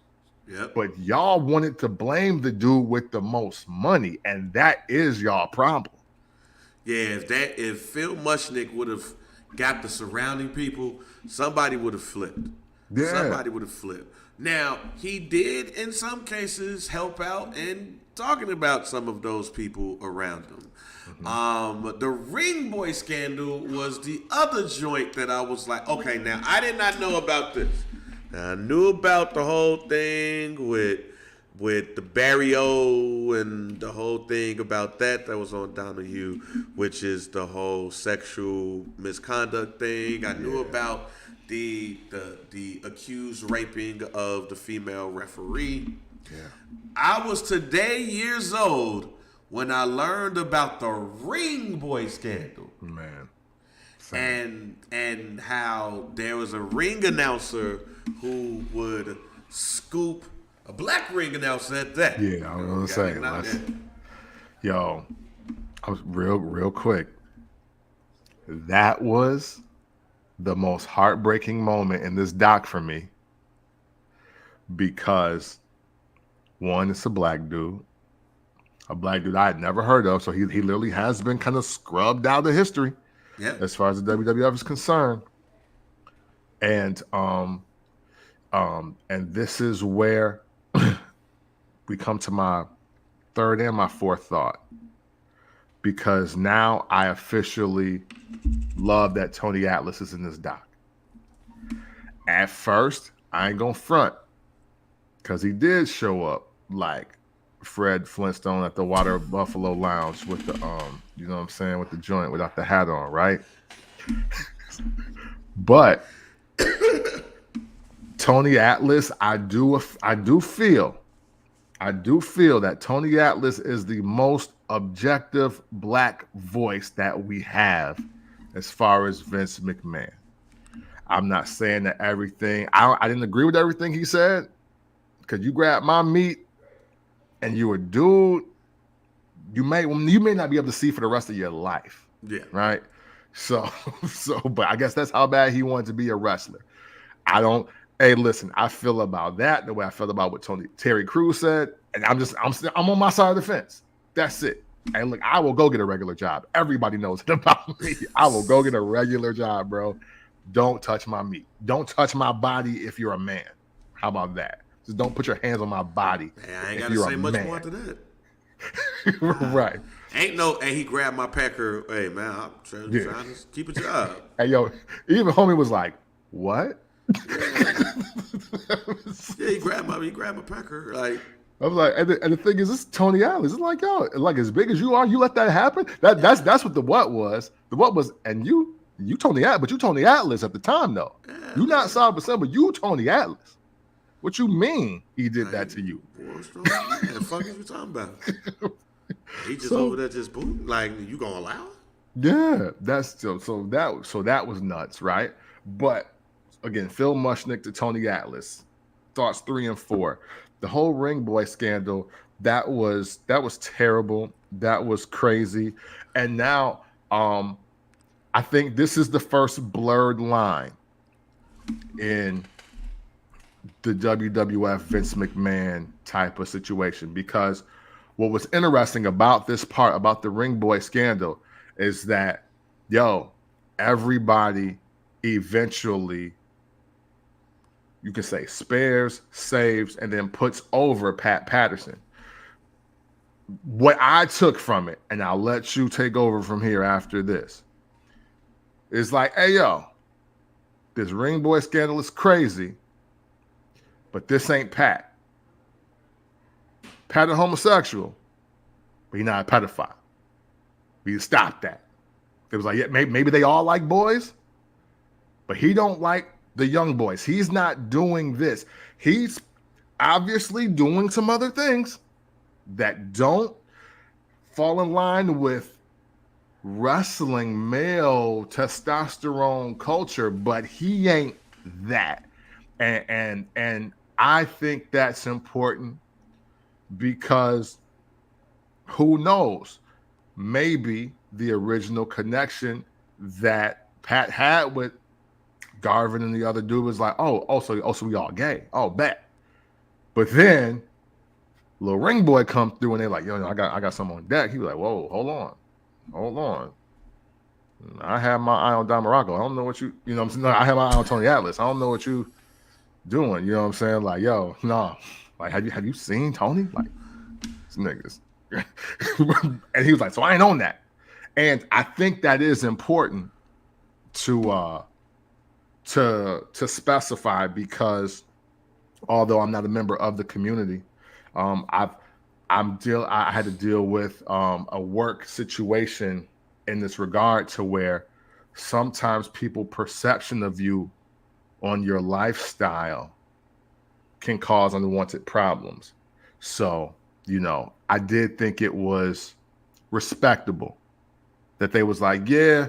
Yep. But y'all wanted to blame the dude with the most money, and that is y'all problem. Yeah, if Phil Mushnick would have got the surrounding people, somebody would have flipped. Yeah. Somebody would have flipped. Now, he did in some cases help out in talking about some of those people around him. The Ring Boy scandal was the other joint that I was like, okay, now I did not know about this. Now, I knew about the whole thing with the Barrio and the whole thing about that was on Donahue, which is the whole sexual misconduct thing. I knew about the accused raping of the female referee. Yeah. I was today years old when I learned about the Ring Boy scandal. Man. Same. And how there was a ring announcer who would scoop a black ring announcer at that. Yeah, I was gonna say, yo, I was real quick. That was the most heartbreaking moment in this doc for me because one, it's a black dude I had never heard of, so he literally has been kind of scrubbed out of history, as far as the WWF is concerned, and this is where we come to my third and my fourth thought, because now I officially love that Tony Atlas is in this doc. At first, I ain't gonna front, because he did show up like Fred Flintstone at the Water Buffalo Lounge with the you know what I'm saying, with the joint without the hat on, right? But Tony Atlas, I do feel that Tony Atlas is the most objective black voice that we have as far as Vince McMahon. I'm not saying that everything, I didn't agree with everything he said, because you grab my meat and you a dude, you may not be able to see for the rest of your life. Yeah. Right? So, but I guess that's how bad he wanted to be a wrestler. Hey, listen, I feel about that the way I felt about what Terry Crews said, and I'm on my side of the fence. That's it. And look, I will go get a regular job. Everybody knows it about me. I will go get a regular job, bro. Don't touch my meat. Don't touch my body if you're a man. How about that? Just don't put your hands on my body. Hey, I ain't gotta say much more to that. Right. Hey, he grabbed my pecker. Hey, man, I'm trying to keep a job. Hey, yo, even homie was like, what? Yeah, he grabbed my pecker. Like, I was like, and the thing is, this is Tony Atlas. It's like, yo, like as big as you are, you let that happen? That's what the what was. The what was, and you Tony Atlas, but you Tony Atlas at the time, though. Yeah, you not Saul but you Tony Atlas. What you mean he did that to you? What the fuck is you talking about? He just over there just boom. Like, you gonna allow it? Yeah, that's so that was nuts, right? But again, Phil Mushnick to Tony Atlas, thoughts 3 and 4. The whole Ring Boy scandal, that was terrible. That was crazy. And now I think this is the first blurred line in the WWF Vince McMahon type of situation, because what was interesting about this part, about the Ring Boy scandal, is that, everybody eventually, you can say, spares, saves, and then puts over Pat Patterson. What I took from it, and I'll let you take over from here after this, is like, hey, this Ring Boy scandal is crazy, but this ain't Pat. Pat a homosexual, but he's not a pedophile. We stop that. It was like, yeah, maybe they all like boys, but he don't like the young boys. He's not doing this. He's obviously doing some other things that don't fall in line with wrestling male testosterone culture, but he ain't that. And I think that's important, because who knows? Maybe the original connection that Pat had with Garvin and the other dude was like, so we all gay. Oh, bet. But then little ring boy comes through and they're like, yo, I got something on deck. He was like, whoa, hold on. I have my eye on Don Morocco. I don't know what you know what I'm saying? No, I have my eye on Tony Atlas. I don't know what you doing. You know what I'm saying? Like, yo, no. Like, have you seen Tony? Like, these niggas. And he was like, so I ain't on that. And I think that is important to specify, because although I'm not a member of the community, I had to deal with a work situation in this regard, to where sometimes people perception of you on your lifestyle can cause unwanted problems. So, I did think it was respectable that they was like, yeah,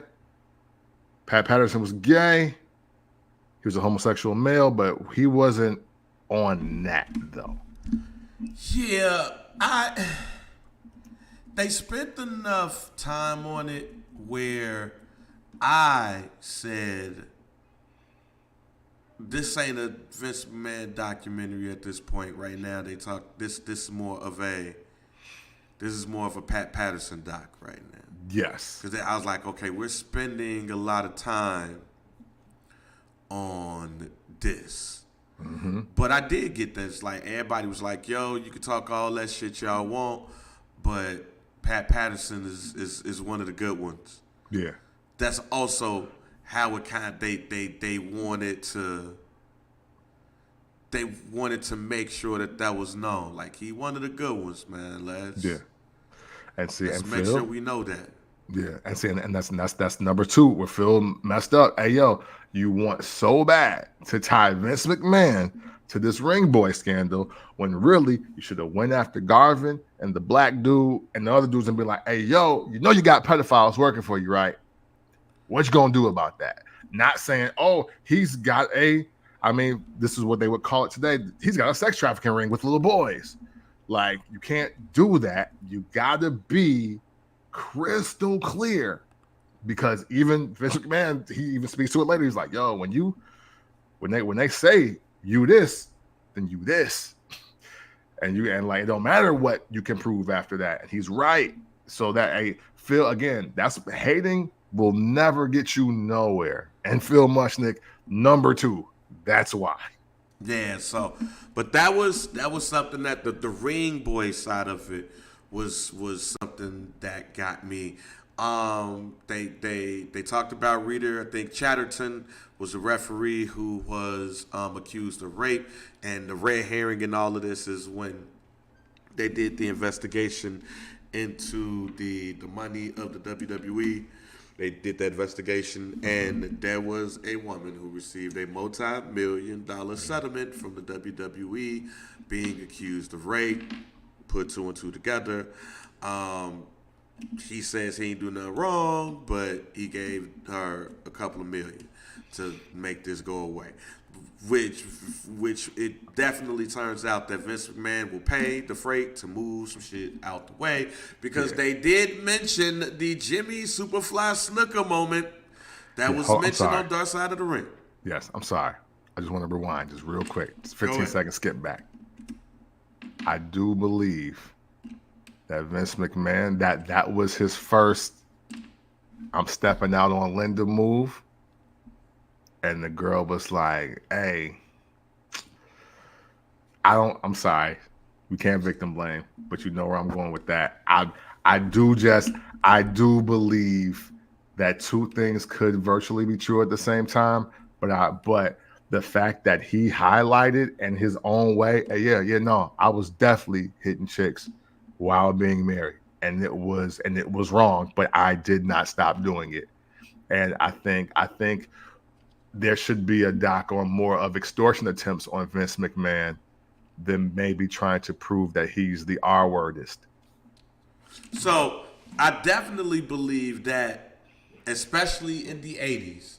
Pat Patterson was gay. He was a homosexual male, but he wasn't on that though. Yeah, they spent enough time on it where I said, this ain't a Vince McMahon documentary at this point right now. They talk this is more of a Pat Patterson doc right now. Yes. Because I was like, okay, we're spending a lot of time on this. Mm-hmm. But I did get this. Like, everybody was like, yo, you can talk all that shit y'all want, but Pat Patterson is one of the good ones. Yeah. That's also how it kind of they wanted to make sure that was known. Like, he one of the good ones, man. Let's make sure we know that. Yeah, and that's number two where Phil messed up. Hey, yo, you want so bad to tie Vince McMahon to this ring boy scandal, when really you should have went after Garvin and the black dude and the other dudes and be like, hey, yo, you got pedophiles working for you, right? What you gonna do about that? Not saying, oh, he's got this is what they would call it today, he's got a sex trafficking ring with little boys. Like, you can't do that. You gotta be crystal clear, because even Vince McMahon, he even speaks to it later. He's like, yo, when they say you this, then you this. And like, it don't matter what you can prove after that. And he's right. So that Phil, again, that's hating will never get you nowhere. And Phil Mushnick, number two. That's why. Yeah, so but that was something that the ring boy side of it was something that got me. They talked about Reader. I think Chatterton was a referee who was accused of rape, and the red herring in all of this is when they did the investigation into the money of the WWE. They did that investigation, and there was a woman who received a multi-million-dollar settlement from the WWE, being accused of rape. Put two and two together. He says he ain't do nothing wrong, but he gave her a couple of million to make this go away. Which it definitely turns out that Vince McMahon will pay the freight to move some shit out the way, because they did mention the Jimmy Superfly Snooker moment that was mentioned on Dark Side of the Ring. Yes, I'm sorry. I just want to rewind just real quick. Just 15 seconds, skip back. I do believe that Vince McMahon, that was his first I'm stepping out on Linda move. And the girl was like, hey, I'm sorry. We can't victim blame, but you know where I'm going with that. I do believe that two things could virtually be true at the same time, but the fact that he highlighted in his own way, I was definitely hitting chicks while being married, and it was wrong, but I did not stop doing it. And I think there should be a doc on more of extortion attempts on Vince McMahon than maybe trying to prove that he's the R-wordist. So I definitely believe that, especially in the 80s,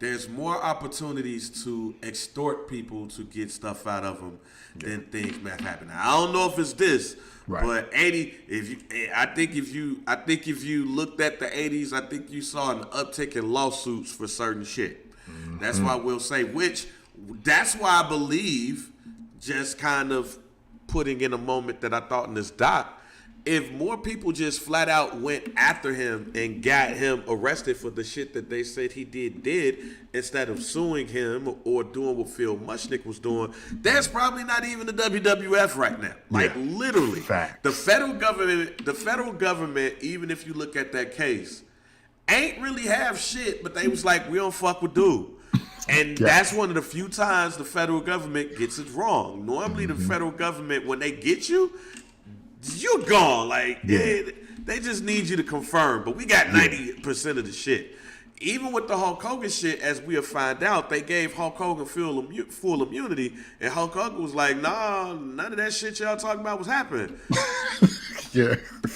there's more opportunities to extort people to get stuff out of them than things may happen. Now, I don't know if it's this, but I think if you looked at the 80s, I think you saw an uptick in lawsuits for certain shit. Mm-hmm. That's why we'll say that's why I believe, just kind of putting in a moment that I thought in this doc, if more people just flat out went after him and got him arrested for the shit that they said he did, instead of suing him or doing what Phil Mushnick was doing, that's probably not even the WWF right now. Like, literally. Facts. The federal government, even if you look at that case, ain't really have shit, but they was like, we don't fuck with dude. And that's one of the few times the federal government gets it wrong. Normally the federal government, when they get you, you're gone. Like, they just need you to confirm. But we got 90% of the shit. Even with the Hulk Hogan shit, as we'll find out, they gave Hulk Hogan full immunity. And Hulk Hogan was like, nah, none of that shit y'all talking about was happening.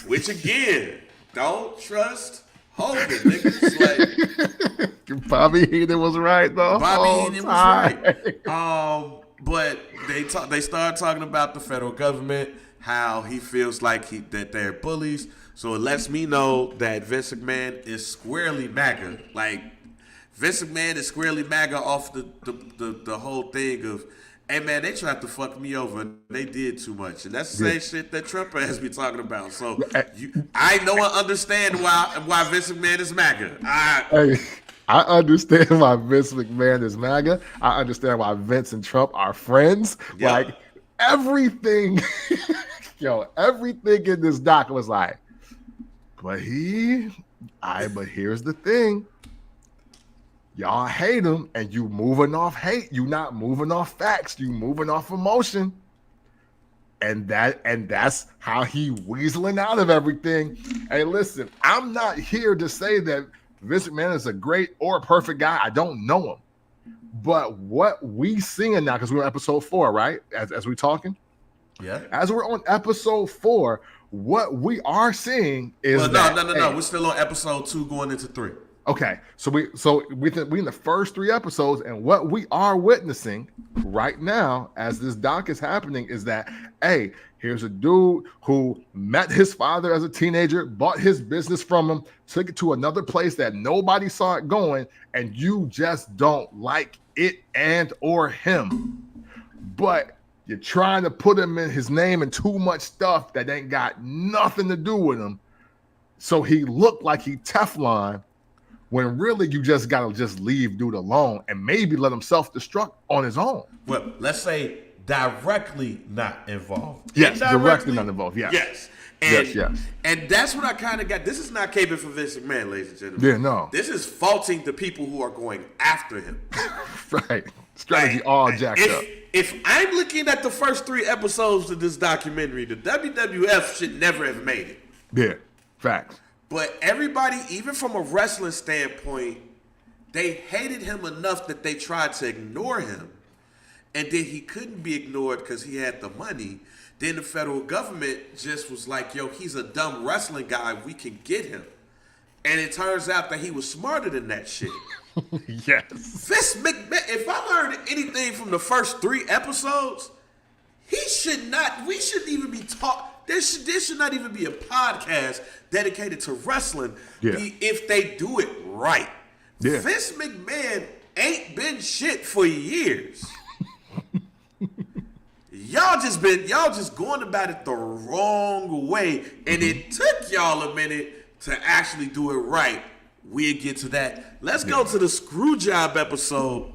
Which, again, don't trust Hogan, niggas. Like, Bobby Heenan was right, though. Bobby Heenan was right. But they started talking about the federal government, how he feels like that they're bullies. So it lets me know that Vince McMahon is squarely MAGA. Like, Vince McMahon is squarely MAGA off the whole thing of, hey man, they tried to fuck me over and they did too much. And that's the same shit that Trump has been talking about. So I know I understand why Vince McMahon is MAGA. I understand why Vince McMahon is MAGA. I understand why Vince and Trump are friends. Yep. Like, everything, everything in this doc was like, but here's the thing. Y'all hate him, and you moving off hate. You not moving off facts. You moving off emotion. And that's how he weaseling out of everything. Hey, listen, I'm not here to say that Vince McMahon is a great or a perfect guy. I don't know him. But what we seeing now, because we're on episode 4, right? As we're talking? Yeah. As we're on episode 4, what we are seeing is no. We're still on episode 2 going into 3. Okay, so we in the first 3 episodes, and what we are witnessing right now as this doc is happening is that, hey, here's a dude who met his father as a teenager, bought his business from him, took it to another place that nobody saw it going, and you just don't like it and or him. But you're trying to put him in his name and too much stuff that ain't got nothing to do with him. So he looked like he Teflon, when really you just gotta just leave dude alone and maybe let him self-destruct on his own. Well, let's say directly not involved. Yes, directly not involved. Yes. Yes. Yes. And that's what I kind of got. This is not caping for Vince McMahon, ladies and gentlemen. Yeah, no. This is faulting the people who are going after him. Right. Strategy all jacked up. If I'm looking at the first 3 episodes of this documentary, the WWF should never have made it. Yeah, facts. But everybody, even from a wrestling standpoint, they hated him enough that they tried to ignore him. And then he couldn't be ignored because he had the money. Then the federal government just was like, yo, he's a dumb wrestling guy. We can get him. And it turns out that he was smarter than that shit. Yes. Vince McMahon, if I learned anything from the first 3 episodes, we shouldn't even be taught. There should not even be a podcast dedicated to wrestling if they do it right. Yeah. Vince McMahon ain't been shit for years. Y'all just going about it the wrong way, and it took y'all a minute to actually do it right. We'll get to that. Let's go to the screw job episode.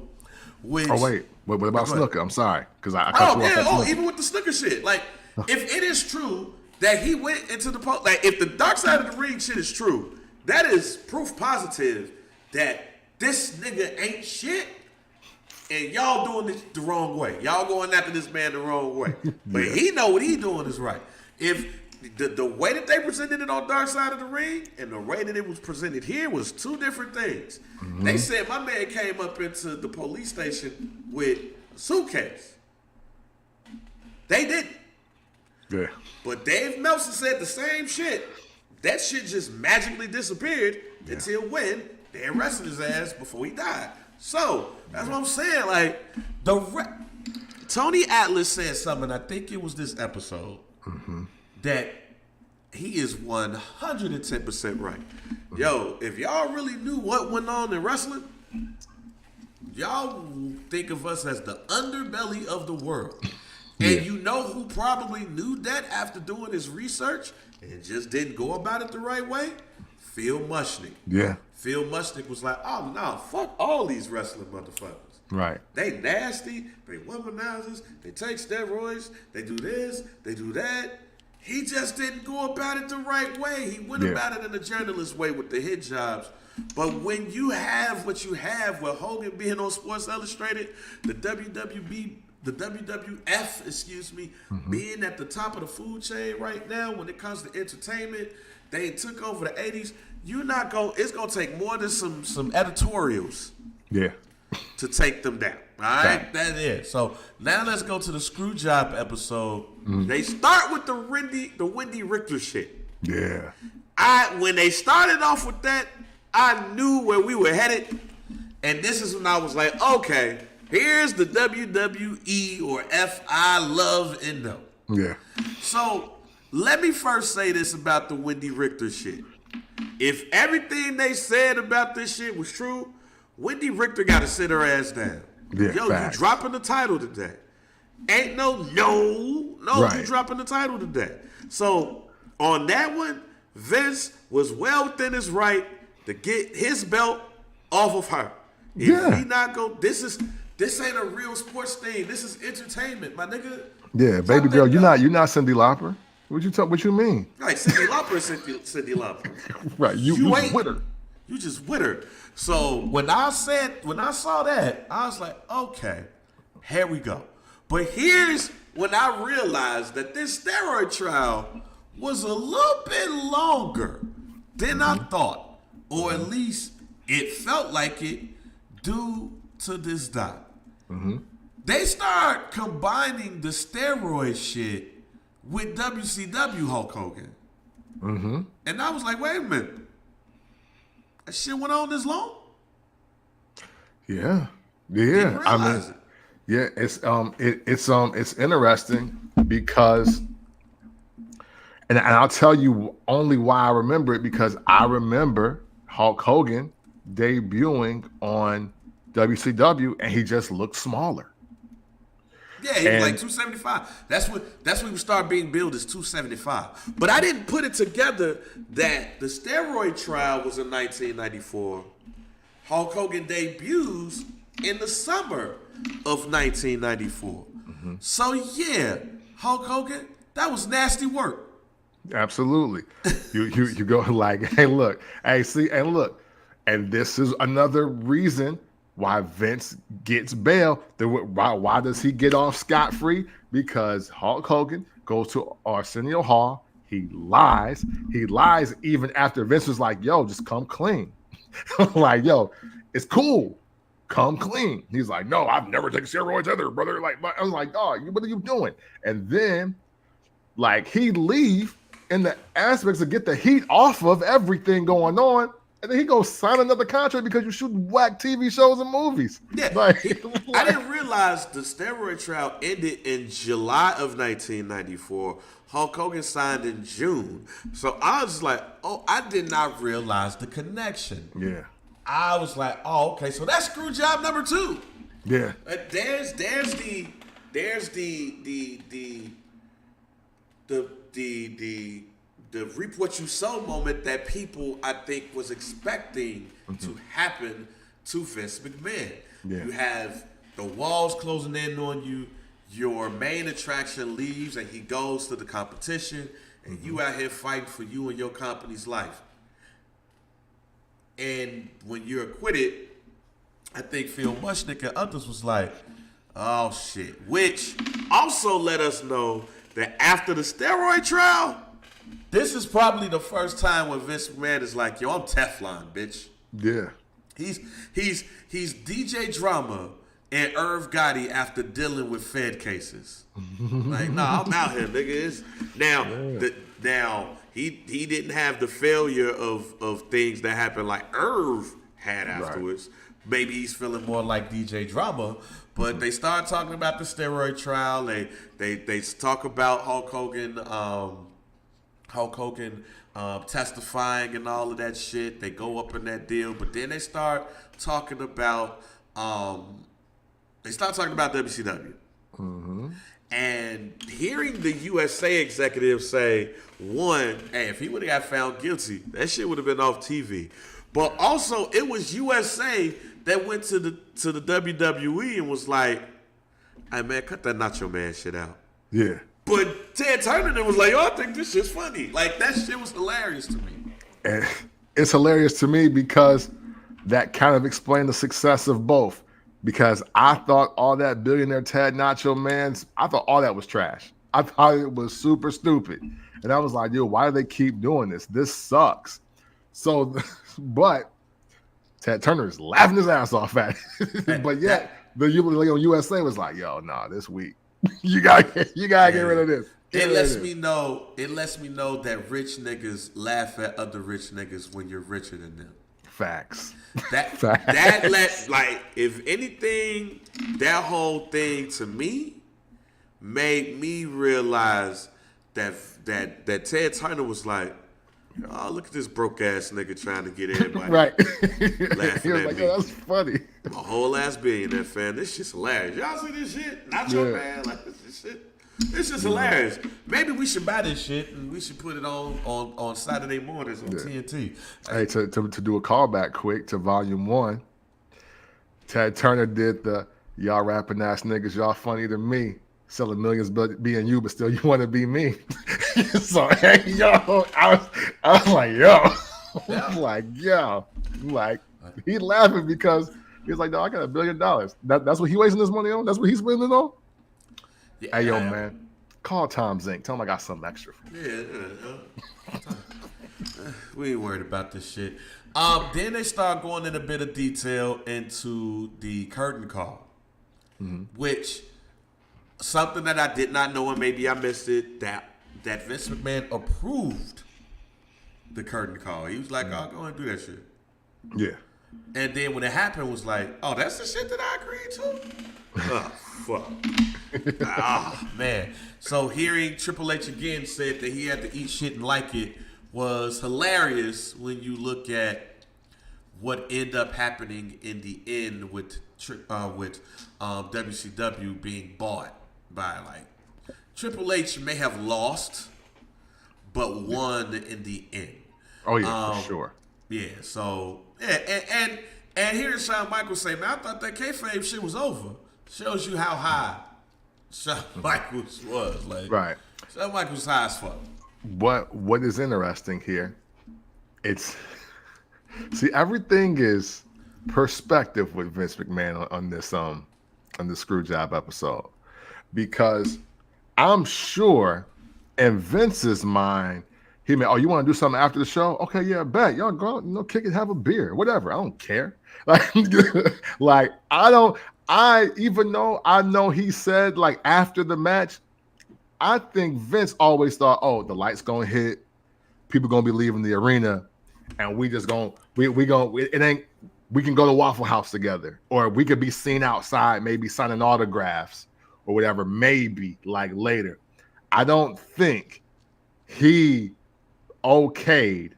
Which, wait, what about Snooker? I'm sorry, because I cut you off. Even with the Snooker shit, like if it is true that he went into the post, like if the dark side of the ring shit is true, that is proof positive that this nigga ain't shit, and y'all doing this the wrong way. Y'all going after this man the wrong way, but he know what he doing is right. If the way that they presented it on Dark Side of the Ring and the way that it was presented here was 2 different things. Mm-hmm. They said my man came up into the police station with a suitcase. They didn't. Yeah. But Dave Meltzer said the same shit. That shit just magically disappeared until when they arrested his ass before he died. So that's what I'm saying. Like Tony Atlas said something. I think it was this episode that he is 110% right. Yo, if y'all really knew what went on in wrestling, Y'all think of us as the underbelly of the world. And Yeah. you know who probably knew that after doing his research and just didn't go about it the right way? Phil Mushnick. Yeah. Phil Mushnick was like, oh, no, fuck all these wrestling motherfuckers. Right. They nasty, they womanizers, they take steroids, they do this, they do that. He just didn't go about it the right way. He went about it in a journalist way with the hit jobs. But when you have what you have, with Hogan being on Sports Illustrated, the WWF, being at the top of the food chain right now when it comes to entertainment, they took over the 80s. It's gonna take more than some editorials. Yeah. To take them down. All right, that's it. So now let's go to the screw job episode. They start with the Wendy Richter shit. Yeah. When they started off with that, I knew where we were headed, and this is when I was like, okay, here's the WWE or FI love and know. Yeah. So let me first say this about the Wendy Richter shit. If everything they said about this shit was true, Wendy Richter got to sit her ass down. Yeah, Yo, facts. you dropping the title today. Ain't no, Right. you dropping the title today. So on that one, Vince was well within his right to get his belt off of her. If he not go, this ain't a real sports thing. This is entertainment, my nigga. Yeah, baby girl, you're not Cyndi Lauper. What you mean? Right, Cyndi Lauper is Cyndi Lauper. Right, you ain't with her. You just with her. So when I saw that, I was like, okay, here we go. But here's when I realized that this steroid trial was a little bit longer than I thought, or at least it felt like it due to this doc. They start combining the steroid shit with WCW Hulk Hogan. And I was like, wait a minute. That shit went on this long? Yeah. Didn't realize it. Yeah, it's interesting because and I'll tell you only why I remember it, because I remember Hulk Hogan debuting on WCW and he just looked smaller. Yeah, he was like 275. That's when we start being billed as 275. But I didn't put it together that the steroid trial was in 1994. Hulk Hogan debuts in the summer of 1994. So yeah, Hulk Hogan, that was nasty work. Absolutely. You go like, hey, look, and this is another reason why Vince gets bail. Why does he get off scot-free? Because Hulk Hogan goes to Arsenio Hall. He lies even after Vince was like, yo, just come clean. Like, yo, it's cool. Come clean. He's like, no, I've never taken steroids either, brother. Like, I was like, oh, what are you doing? And then, like, he leave in the aspects to get the heat off of everything going on. And then he goes sign another contract because you shoot whack TV shows and movies. Yeah, I didn't realize the steroid trial ended in July of 1994. Hulk Hogan signed in June. So I was like, oh, I did not realize the connection. Yeah. I was like, oh, okay, so that's screw job number 2. Yeah. There's the reap what you sow moment that people, I think, was expecting to happen to Vince McMahon. Yeah. You have the walls closing in on you. Your main attraction leaves and he goes to the competition, and you out here fighting for you and your company's life. And when you're acquitted, I think Phil Mushnick and others was like, oh shit. Which also let us know that after the steroid trial, this is probably the first time when Vince McMahon is like, yo, I'm Teflon, bitch. Yeah. He's DJ Drama and Irv Gotti after dealing with Fed cases. Like, nah, I'm out here, nigga. Now he didn't have the failure of things that happened like Irv had afterwards. Right. Maybe he's feeling more like DJ Drama. But they start talking about the steroid trial. They talk about Hulk Hogan testifying and all of that shit. They go up in that deal, but then they start talking about they start talking about WCW. Mm-hmm. And hearing the USA executive say, one, hey, if he would have got found guilty, that shit would have been off TV. But also, it was USA that went to the WWE and was like, hey, man, cut that Nacho Man shit out. Yeah. But Ted Turner was like, yo, I think this shit's funny. Like, that shit was hilarious to me. And it's hilarious to me because that kind of explained the success of both. Because I thought all that billionaire Ted Nacho Man's, I thought all that was trash. I thought it was super stupid. And I was like, yo, why do they keep doing this? This sucks. So, but Ted Turner is laughing his ass off at it. But yet, the USA was like, yo, nah, this week. you gotta get rid of this. It lets me know that rich niggas laugh at other rich niggas when you're richer than them. Facts. That like, if anything, that whole thing to me made me realize that Ted Turner was like, oh, look at this broke ass nigga trying to get everybody right. laughing he was at like, me. oh, that's funny. A whole ass billionaire fan. This shit's hilarious. Y'all see this shit? Nacho Man, like this shit. This is hilarious. Maybe we should buy this shit and we should put it on Saturday mornings on TNT. Hey, to do a callback quick to Volume 1, Ted Turner did the y'all rapping ass niggas, y'all funny to me, selling millions being you, but still you want to be me. So, hey, yo, I was like, yo. I'm like, yo. Like, he laughing because he's like, no, I got $1 billion. That's what he wasting his money on? That's what he's spending it on? Yeah, hey, yo, man, call Tom Zink. Tell him I got something extra for you. We ain't worried about this shit. Then they start going in a bit of detail into the curtain call, which something that I did not know, and maybe I missed it, that Vince McMahon approved the curtain call. He was like, oh, go and do that shit. Yeah. And then when it happened, was like, oh, that's the shit that I agreed to? Oh, fuck. Man. So hearing Triple H again said that he had to eat shit and like it was hilarious when you look at what ended up happening in the end with WCW being bought by, like, Triple H may have lost, but won in the end. Oh, yeah, for sure. Yeah, so, yeah, and hearing Shawn Michaels say, man, I thought that kayfabe shit was over. Shows you how high Shawn Michaels was. Like, right. Shawn Michaels was high as fuck. What is interesting here, everything is perspective with Vince McMahon on this Screwjob episode. Because I'm sure in Vince's mind, he meant, oh, you want to do something after the show? Okay, yeah, bet. Y'all go out, kick it, have a beer, whatever. I don't care. Like even though I know he said, like, after the match, I think Vince always thought, oh, the light's gonna hit, people gonna be leaving the arena, and we just gonna we can go to Waffle House together, or we could be seen outside, maybe signing autographs or whatever, maybe like later. I don't think he okayed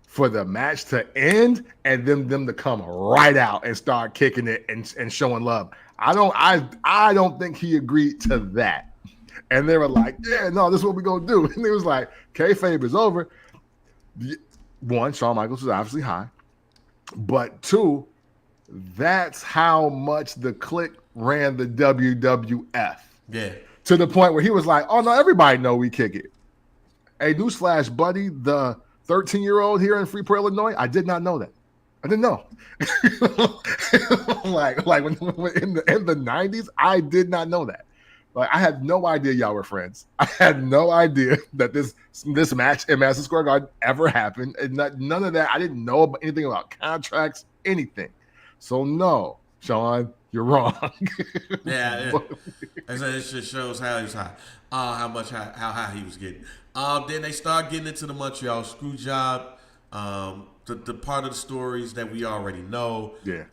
for the match to end and them to come right out and start kicking it and showing love. I don't think he agreed to that. And they were like, yeah, no, this is what we're gonna do. And it was like, kayfabe is over. One, Shawn Michaels was obviously high. But two, that's how much the Clique ran the WWF. Yeah. To the point where he was like, oh no, everybody know we kick it. Hey, newsflash, buddy, the 13-year-old here in Freeport, Illinois, I did not know that. I didn't know. like when in the 90s, I did not know that. Like, I had no idea y'all were friends. I had no idea that this match in Madison Square Garden ever happened. And none of that. I didn't know anything about contracts, anything. So no, Sean, you're wrong. Yeah. It just shows how he was high. How high he was getting. Then they start getting into the Montreal screw job. The part of the stories that we already know. Yeah.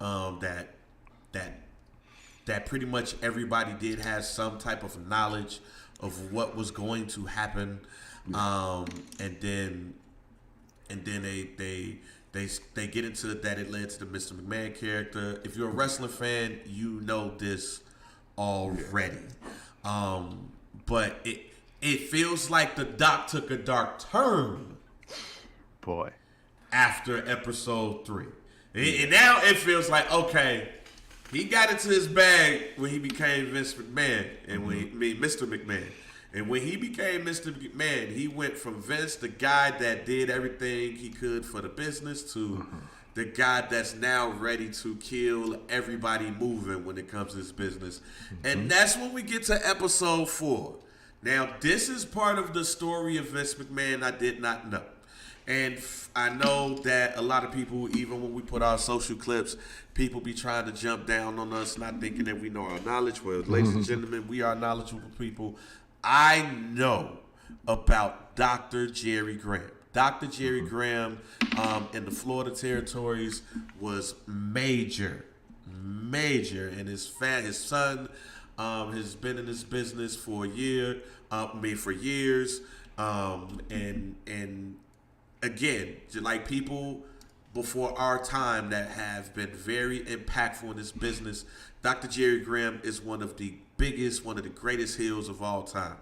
That pretty much everybody did have some type of knowledge of what was going to happen. And then they They get into that it led to the Mr. McMahon character. If you're a wrestling fan, you know this already. But it feels like the Doc took a dark turn. Boy. After episode 3. And now it feels like, okay, he got into his bag when he became Vince McMahon and Mr. McMahon. And when he became Mr. McMahon, he went from Vince, the guy that did everything he could for the business, to the guy that's now ready to kill everybody moving when it comes to his business. And that's when we get to episode 4. Now, this is part of the story of Vince McMahon I did not know. And I know that a lot of people, even when we put our social clips, people be trying to jump down on us, not thinking that we know our knowledge. Well, ladies and gentlemen, we are knowledgeable people. I know about Dr. Jerry Graham. Dr. Jerry Graham in the Florida territories was major. And his son has been in this business for years. And again, like people before our time that have been very impactful in this business, Dr. Jerry Graham is one of the greatest heels of all time.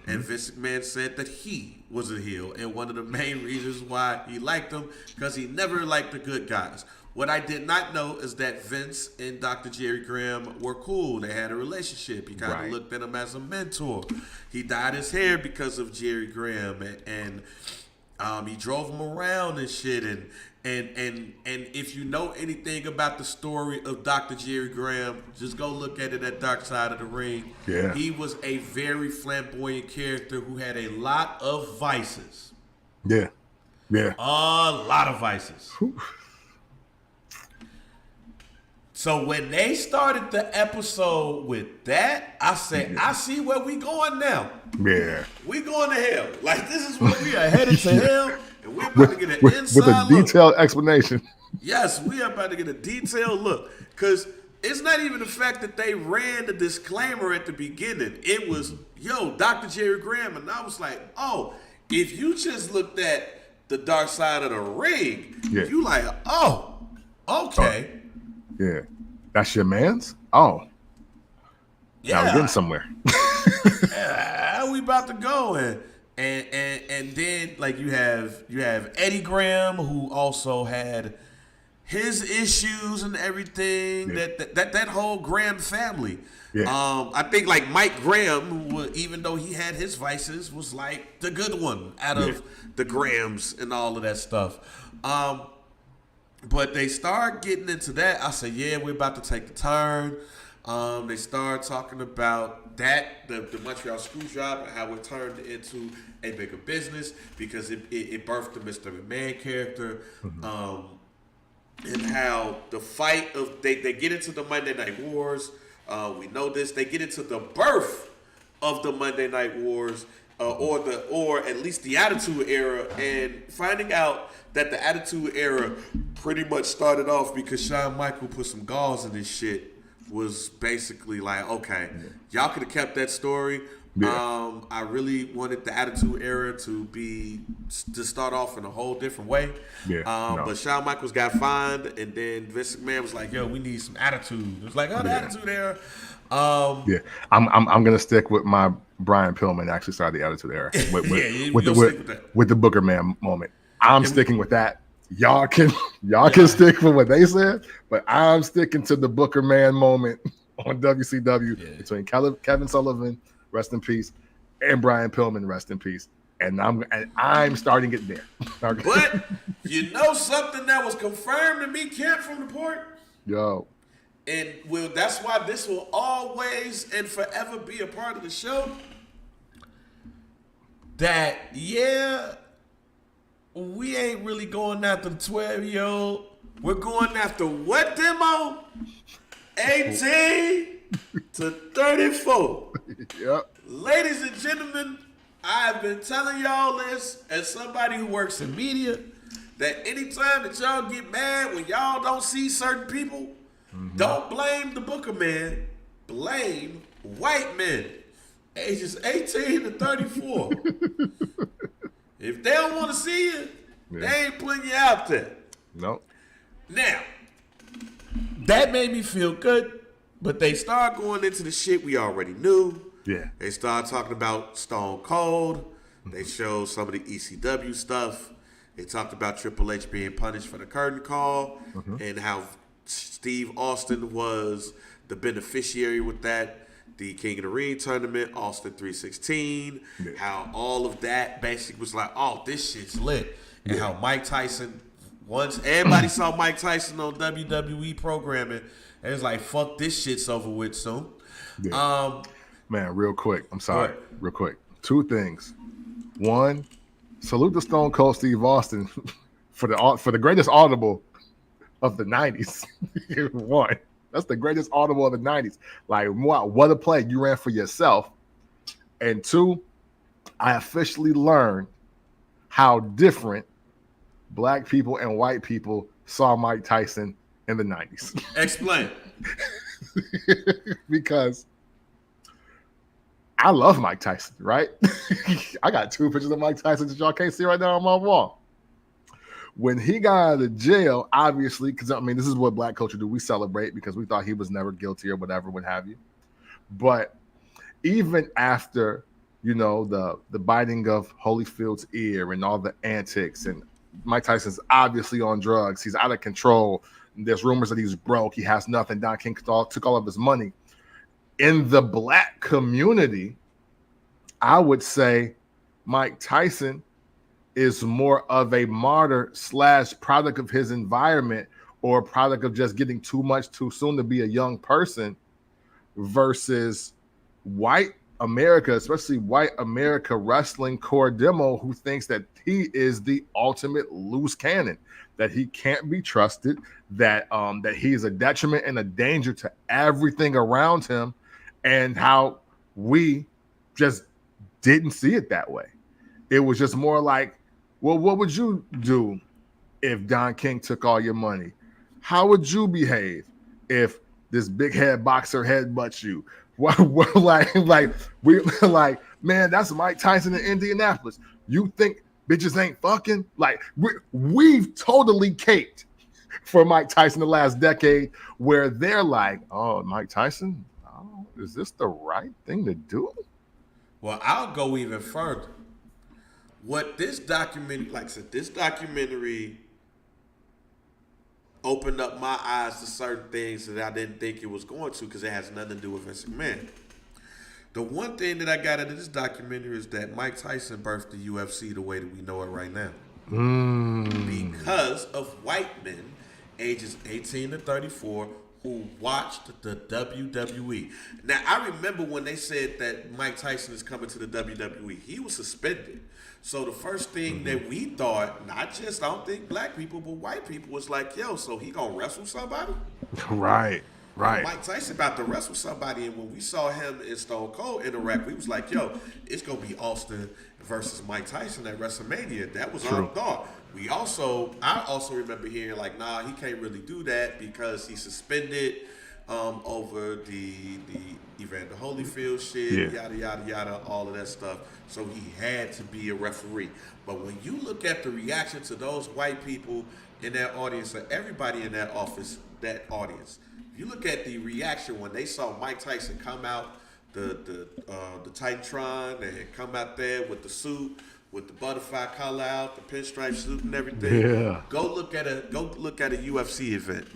And Vince McMahon said that he was a heel, and one of the main reasons why he liked him, because he never liked the good guys. What I did not know is that Vince and Dr. Jerry Graham were cool. They had a relationship. He kind of looked at him as a mentor. He dyed his hair because of Jerry Graham, and he drove him around and shit. And if you know anything about the story of Dr. Jerry Graham, just go look at it at Dark Side of the Ring. Yeah. He was a very flamboyant character who had a lot of vices. Yeah. Yeah. A lot of vices. Whew. So when they started the episode with that, I said, I see where we going now. Yeah. We going to hell. Like, this is where we are headed to hell. And we're about to get an inside look. With a detailed explanation. Yes, we are about to get a detailed look. Because it's not even the fact that they ran the disclaimer at the beginning. It was, yo, Dr. Jerry Graham. And I was like, oh, if you just looked at the Dark Side of the Ring, you like, oh, okay. Yeah. That's your man's? Oh. Yeah. I was getting somewhere. Yeah, we about to go. And then like you have Eddie Graham, who also had his issues and everything. Yeah. That whole Graham family. Yeah. I think like Mike Graham, who even though he had his vices, was like the good one out of the Grahams and all of that stuff. But they start getting into that. I said, yeah, we're about to take the turn. They start talking about that, the Montreal Screwjob, and how it turned into a bigger business because it birthed the Mr. McMahon character. And how the fight of they get into the Monday Night Wars. We know this. They get into the birth of the Monday Night Wars, or at least the Attitude Era, and finding out that the Attitude Era pretty much started off because Shawn Michaels put some gauze in this shit. Was basically like, okay, y'all could have kept that story. Yeah. I really wanted the Attitude Era to start off in a whole different way. Yeah. But Shawn Michaels got fined, and then Vince McMahon was like, yo, we need some attitude. It was like, oh, the Attitude Era. I'm gonna stick with my Brian Pillman actually started the Attitude Era with the Booker Man moment. I'm sticking with that. Y'all can stick with what they said, but I'm sticking to the Booker Man moment on WCW between Kevin Sullivan, rest in peace, and Brian Pillman, rest in peace. And I'm starting it there. Okay. But you know something that was confirmed to me, Kent, from the port? Yo. And that's why this will always and forever be a part of the show. That, we ain't really going after the 12-year-old. We're going after what demo? 18 to 34. Yep. Ladies and gentlemen, I've been telling y'all this as somebody who works in media, that anytime that y'all get mad when y'all don't see certain people, don't blame the Booker Man. Blame white men. Ages 18 to 34. If they don't want to see you, they ain't putting you out there. Nope. Now, that made me feel good, but they start going into the shit we already knew. Yeah. They start talking about Stone Cold. They showed some of the ECW stuff. They talked about Triple H being punished for the curtain call and how Steve Austin was the beneficiary with that. The King of the Ring tournament, Austin 316. Yeah. How all of that basically was like, oh, this shit's lit. And how Mike Tyson, once everybody saw Mike Tyson on WWE programming, it was like, fuck, this shit's over with soon. Yeah. Man, real quick. I'm sorry. What? Real quick. Two things. One, salute to Stone Cold Steve Austin for the greatest audible of the 90s. One. That's the greatest audible of the 90s. Like, wow, what a play. You ran for yourself. And two, I officially learned how different black people and white people saw Mike Tyson in the 90s. Explain. Because I love Mike Tyson, right? I got 2 pictures of Mike Tyson that y'all can't see right now on my wall. When he got out of jail, obviously, because I mean, this is what black culture do. We celebrate because we thought he was never guilty or whatever, what have you. But even after, you know, the biting of Holyfield's ear and all the antics, and Mike Tyson's obviously on drugs. He's out of control. There's rumors that he's broke. He has nothing. Don King took all of his money. In the black community, I would say Mike Tyson is more of a martyr / product of his environment, or a product of just getting too much too soon to be a young person, versus white America, especially white America wrestling core demo, who thinks that he is the ultimate loose cannon, that he can't be trusted, that he is a detriment and a danger to everything around him, and how we just didn't see it that way. It was just more like, well, what would you do if Don King took all your money? How would you behave if this big head boxer headbutts you? Like, man, that's Mike Tyson in Indianapolis. You think bitches ain't fucking? Like, we've totally caked for Mike Tyson the last decade, where they're like, oh, Mike Tyson, oh, is this the right thing to do? Well, I'll go even further. What this documentary, like I said, this documentary opened up my eyes to certain things that I didn't think it was going to, because it has nothing to do with Vince McMahon. The one thing that I got out of this documentary is that Mike Tyson birthed the UFC the way that we know it right now. Because of white men, ages 18 to 34, who watched the WWE. Now, I remember when they said that Mike Tyson is coming to the WWE, he was suspended. So the first thing that we thought, not just, I don't think black people, but white people, was like, yo, so he gonna wrestle somebody? Right. Mike Tyson about to wrestle somebody, and when we saw him and Stone Cold interact, we was like, yo, it's gonna be Austin versus Mike Tyson at WrestleMania. That was our thought. I also remember hearing like, nah, he can't really do that because he's suspended over the Evander Holyfield shit, yada, yada, yada, all of that stuff. So he had to be a referee. But when you look at the reaction to those white people in that audience, or everybody in that audience, if you look at the reaction when they saw Mike Tyson come out, the Titantron, and come out there with the suit, with the butterfly collar out, the pinstripe suit and everything. Yeah. Go look at a UFC event.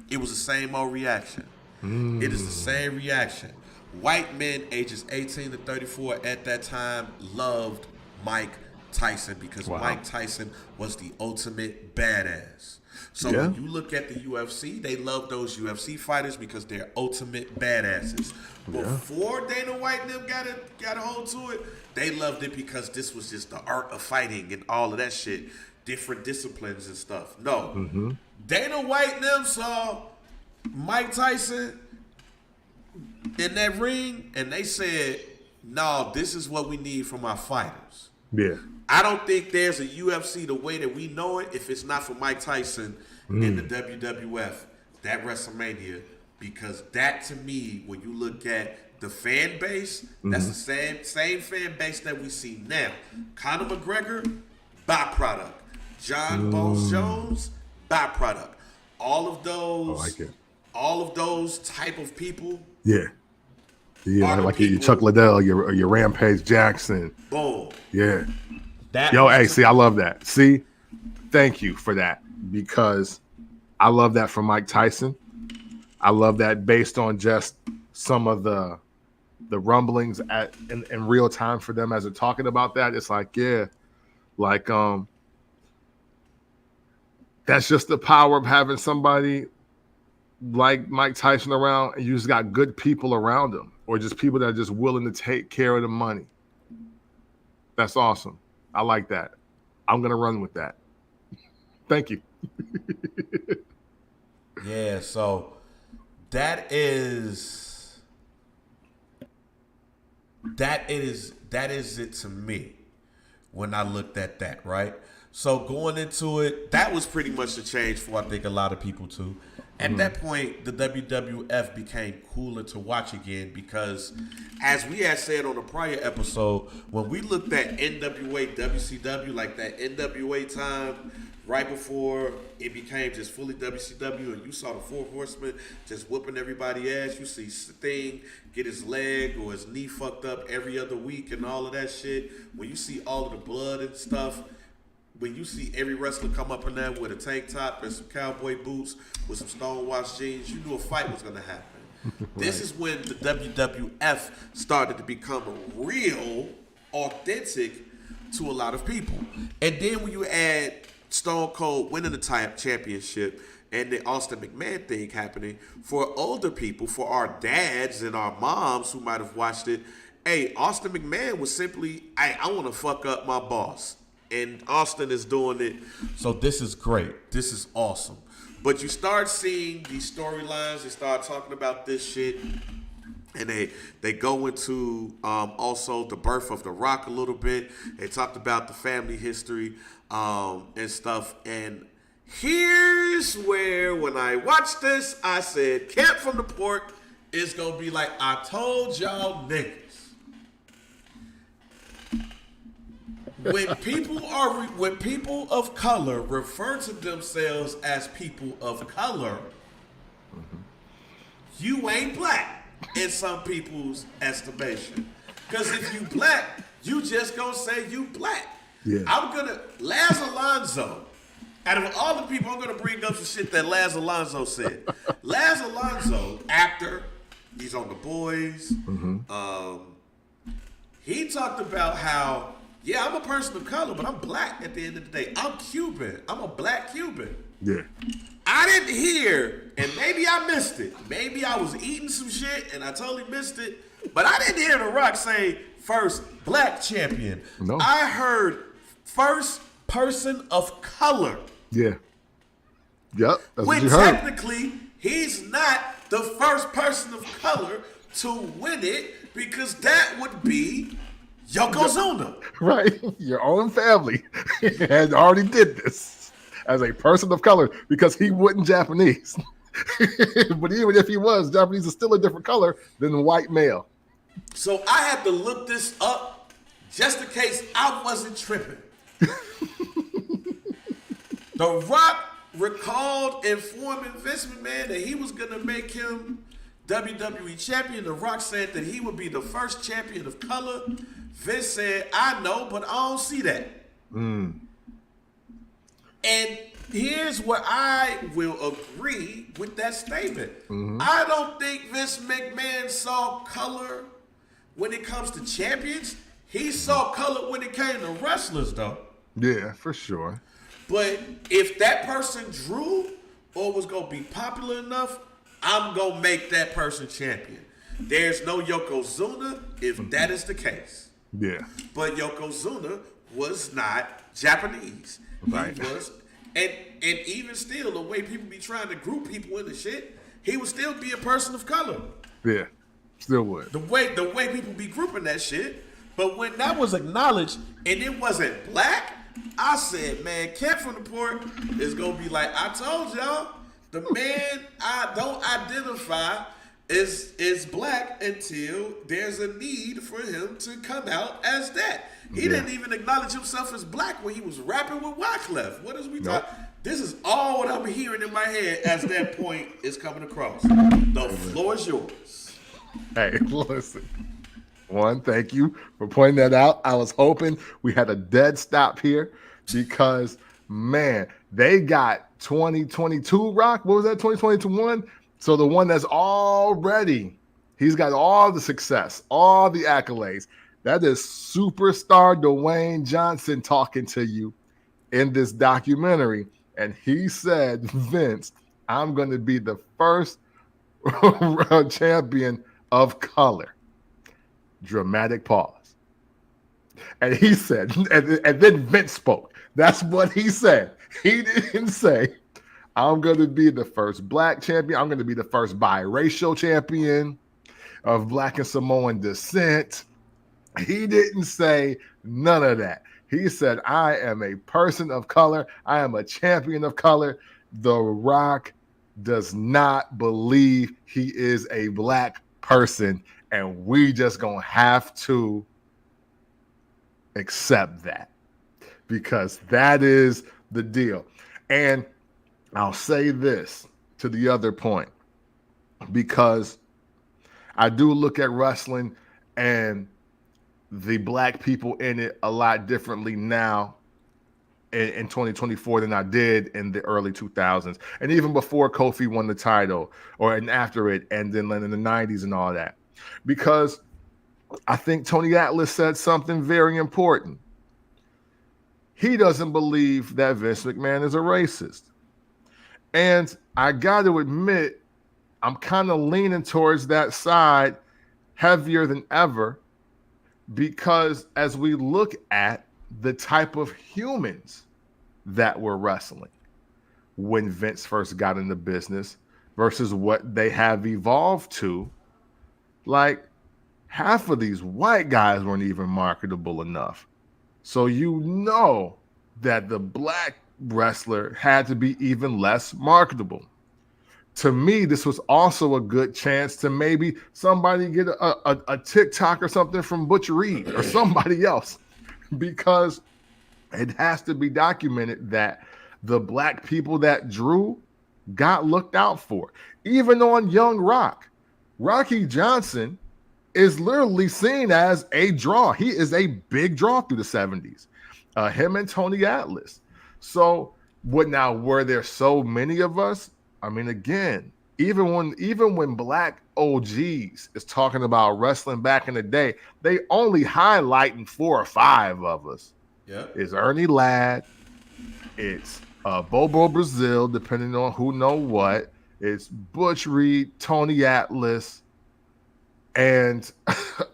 It was the same old reaction. It is the same reaction. White men ages 18 to 34 at that time loved Mike Tyson because Mike Tyson was the ultimate badass. So when you look at the UFC, they love those UFC fighters because they're ultimate badasses. Before Dana White and them got a hold to it, they loved it because this was just the art of fighting and all of that shit, different disciplines and stuff. No. Dana White and them saw Mike Tyson in that ring, and they said, no, this is what we need from our fighters. Yeah. I don't think there's a UFC the way that we know it if it's not for Mike Tyson in the WWF, that WrestleMania, because that, to me, when you look at the fan base, that's the same fan base that we see now. Conor McGregor, byproduct. John Bones Jones, byproduct. All of I like those, it. all of those type of people. Yeah. Yeah, Are the like your people- Chuck Liddell, your Rampage Jackson. Boom. Yeah. That Yo, was hey, to- see, I love that. See, thank you for that because I love that from Mike Tyson. I love that based on just some of the rumblings in real time for them as they're talking about that. It's like, yeah, like that's just the power of having somebody like Mike Tyson around, and you just got good people around him, or just people that are just willing to take care of the money. That's awesome. I like that. I'm gonna run with that. Thank you. Yeah, so that is it to me when I looked at that, right? So going into it, that was pretty much the change for I think a lot of people too. At that point, the WWF became cooler to watch again because, as we had said on a prior episode, when we looked at NWA, WCW, like that NWA time, right before it became just fully WCW, and you saw the Four Horsemen just whooping everybody ass. You see Sting get his leg or his knee fucked up every other week and all of that shit. When you see all of the blood and stuff, when you see every wrestler come up in there with a tank top and some cowboy boots with some stonewashed jeans, you knew a fight was going to happen. Right. This is when the WWF started to become real, authentic to a lot of people. And then when you add Stone Cold winning the championship and the Austin McMahon thing happening, for older people, for our dads and our moms who might have watched it, hey, Austin McMahon was simply, hey, I want to fuck up my boss. And Austin is doing it. So this is great. This is awesome. But you start seeing these storylines. They start talking about this shit. And they go into also the birth of The Rock a little bit. They talked about the family history and stuff. And here's where, when I watched this, I said, Camp from the Port is going to be like, I told y'all niggas. When people of color refer to themselves as people of color, you ain't black in some people's estimation. Because if you black, you just gonna say you black. Yeah. Laz Alonso, out of all the people, I'm gonna bring up some shit that Laz Alonso said. Laz Alonso, actor, he's on The Boys. He talked about how, yeah, I'm a person of color, but I'm black at the end of the day. I'm Cuban. I'm a black Cuban. Yeah. I didn't hear, and maybe I missed it. Maybe I was eating some shit and I totally missed it. But I didn't hear The Rock say first black champion. No. I heard first person of color. Yeah. Yep. That's When what you heard. technically, he's not the first person of color to win it because that would be Yokozuna. Right. Your own family had already did this as a person of color because he wasn't Japanese. But even if he was, Japanese is still a different color than white male. So I had to look this up just in case I wasn't tripping. The Rock recalled informing Vince McMahon that he was going to make him WWE champion. The Rock said that he would be the first champion of color. Vince said, I know, but I don't see that. And here's where I will agree with that statement. I don't think Vince McMahon saw color when it comes to champions. He saw color when it came to wrestlers, though. Yeah, for sure. But if that person drew or was going to be popular enough, I'm going to make that person champion. There's no Yokozuna if that is the case. Yeah. But Yokozuna was not Japanese. Right. He was, and even still, the way people be trying to group people into shit, he would still be a person of color. Yeah. Still would. The way people be grouping that shit. But when that was acknowledged and it wasn't black, I said, man, Camp from the Port is gonna be like, I told y'all, the man I don't identify is black until there's a need for him to come out as that. He didn't even acknowledge himself as black when he was rapping with Wyclef. What is we talking? This is all what I'm hearing in my head as that point is coming across. The floor is yours. Hey, listen. One, thank you for pointing that out. I was hoping we had a dead stop here because, man, they got 2022 Rock. What was that, 2021? So the one that's already, he's got all the success, all the accolades. That is superstar Dwayne Johnson talking to you in this documentary. And he said, Vince, I'm going to be the first champion of color. Dramatic pause. And he said, and then Vince spoke. That's what he said. He didn't say, I'm going to be the first black champion. I'm going to be the first biracial champion of black and Samoan descent. He didn't say none of that. He said, I am a person of color. I am a champion of color. The Rock does not believe he is a black person, and we just gonna have to accept that because that is the deal. And I'll say this to the other point, because I do look at wrestling and the black people in it a lot differently now in 2024 than I did in the early 2000s. And even before Kofi won the title and after it, and then in the 90s and all that. Because I think Tony Atlas said something very important. He doesn't believe that Vince McMahon is a racist. And I got to admit, I'm kind of leaning towards that side heavier than ever, because as we look at the type of humans that were wrestling when Vince first got in the business versus what they have evolved to, like half of these white guys weren't even marketable enough. So you know that the black wrestler had to be even less marketable. To me, this was also a good chance to maybe somebody get a TikTok or something from Butch Reed or somebody else, because it has to be documented that the black people that Drew got looked out for. Even on Young Rock, Rocky Johnson is literally seen as a draw. He is a big draw through the 70s. Him and Tony Atlas. So were there so many of us? I mean, again, even when black OGs is talking about wrestling back in the day, they only highlighting 4 or 5 of us. Yeah, It's Ernie Ladd, it's Bobo Brazil, depending on who know what. It's Butch Reed, Tony Atlas, and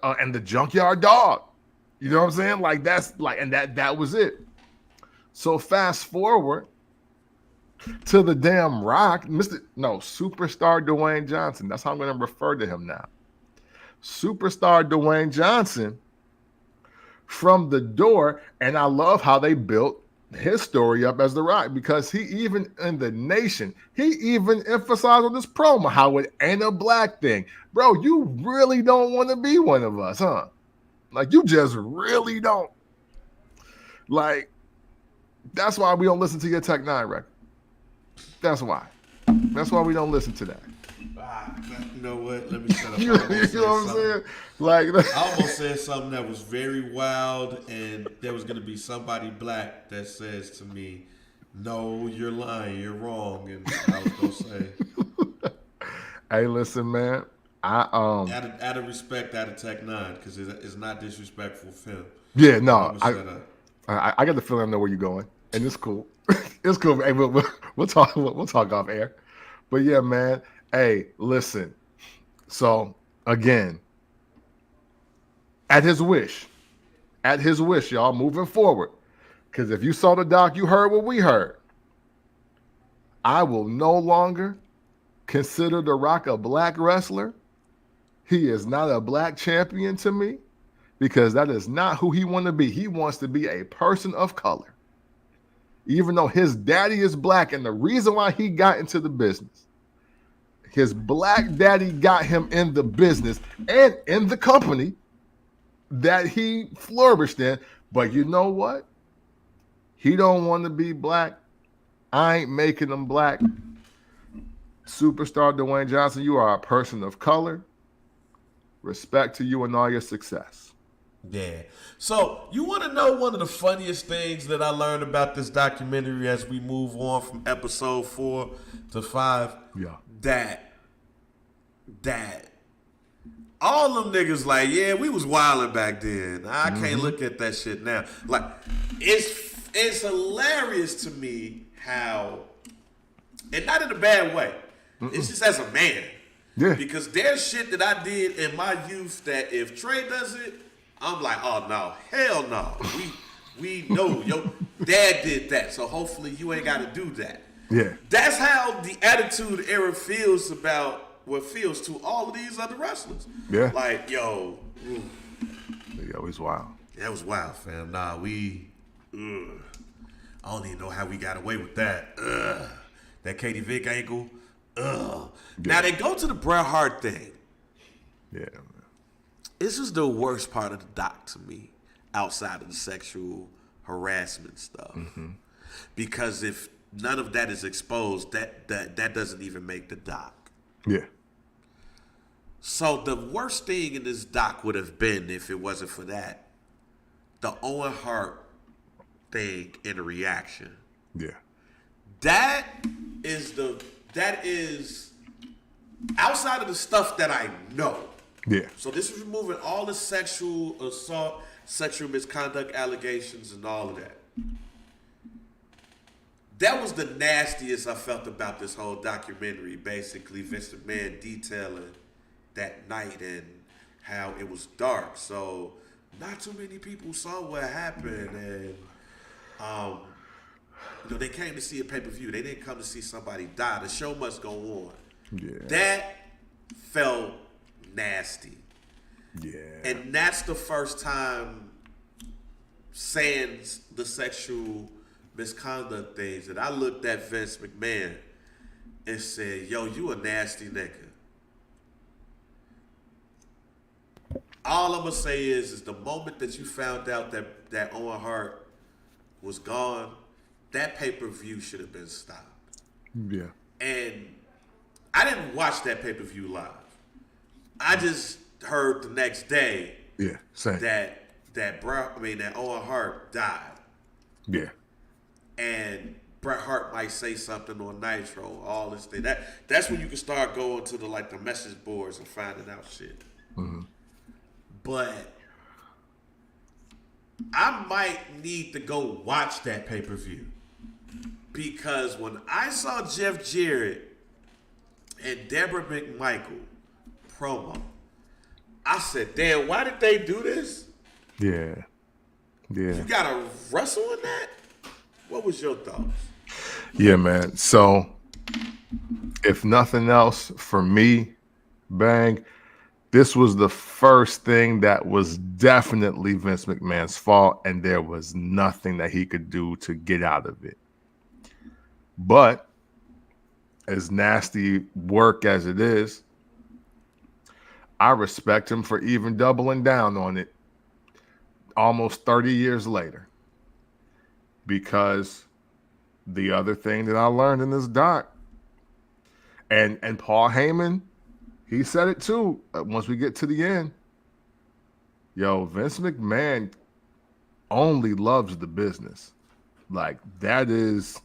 and the Junkyard Dog. You know what I'm saying? Like that was it. So fast forward to the damn Rock, Superstar Dwayne Johnson. That's how I'm going to refer to him now. Superstar Dwayne Johnson from the door, and I love how they built his story up as The Rock, because he even in the nation, he even emphasized on this promo how it ain't a black thing. Bro, you really don't want to be one of us, huh? Like, you just really don't. Like, that's why we don't listen to your Tech 9 record. That's why. That's why we don't listen to that. You know what? Let me shut up. You know what I'm saying? Like, I almost said something that was very wild, and there was going to be somebody black that says to me, "No, you're lying. You're wrong." And I was going to say, "Hey, listen, man. Out of respect, out of Tech 9, because it's not disrespectful of him." Yeah, no. I got the feeling I know where you're going, and it's cool. It's cool. Hey, we'll talk. We'll talk off air. But yeah, man. Hey, listen. So again, at his wish, y'all, moving forward. Because if you saw the doc, you heard what we heard. I will no longer consider The Rock a black wrestler. He is not a black champion to me, because that is not who he wants to be. He wants to be a person of color. Even though his daddy is black, and the reason why he got into the business, his black daddy got him in the business and in the company that he flourished in. But you know what? He don't want to be black. I ain't making them black. Superstar Dwayne Johnson, you are a person of color. Respect to you and all your success. Yeah. So you want to know one of the funniest things that I learned about this documentary as we move on from episode 4 to 5? Yeah. That all them niggas like, yeah, we was wilding back then. I can't look at that shit now. Like, it's hilarious to me how, and not in a bad way. It's just as a man. Yeah. Because there's shit that I did in my youth that if Trey does it, I'm like, oh no, hell no. We know your dad did that, so hopefully you ain't got to do that. Yeah. That's how the Attitude Era feels about what feels to all of these other wrestlers. Yeah. Like, yo. Yo, it's wild. That was wild, fam. Nah, I don't even know how we got away with that. That Katie Vick angle. Yeah. Now they go to the Bret Hart thing. Yeah, man. This is the worst part of the doc to me, outside of the sexual harassment stuff. Because if none of that is exposed, that doesn't even make the doc. Yeah. So the worst thing in this doc would have been, if it wasn't for that, the Owen Hart thing in a reaction. Yeah. That is outside of the stuff that I know. Yeah. So this is removing all the sexual assault, sexual misconduct allegations, and all of that. That was the nastiest I felt about this whole documentary. Basically, Vince McMahon detailing that night and how it was dark. So not too many people saw what happened, and they came to see a pay-per-view. They didn't come to see somebody die. The show must go on. Yeah. That felt nasty. Yeah. And that's the first time sans the sexual misconduct things that I looked at Vince McMahon and said, yo, you a nasty nigga. All I'm going to say is the moment that you found out that Owen Hart was gone, that pay-per-view should have been stopped. Yeah. And I didn't watch that pay-per-view live. I just heard the next day same. that Owen Hart died. Yeah. And Bret Hart might say something on Nitro, all this thing. That's when you can start going to the message boards and finding out shit. But I might need to go watch that pay-per-view. Because when I saw Jeff Jarrett and Deborah McMichael promo, I said, damn, why did they do this? Yeah. Yeah. You gotta wrestle in that? What was your thoughts? Yeah, man. So, if nothing else, for me, Bang, this was the first thing that was definitely Vince McMahon's fault, and there was nothing that he could do to get out of it. But, as nasty work as it is, I respect him for even doubling down on it almost 30 years later. Because the other thing that I learned in this doc, and Paul Heyman, he said it too, once we get to the end. Yo, Vince McMahon only loves the business. Like, that is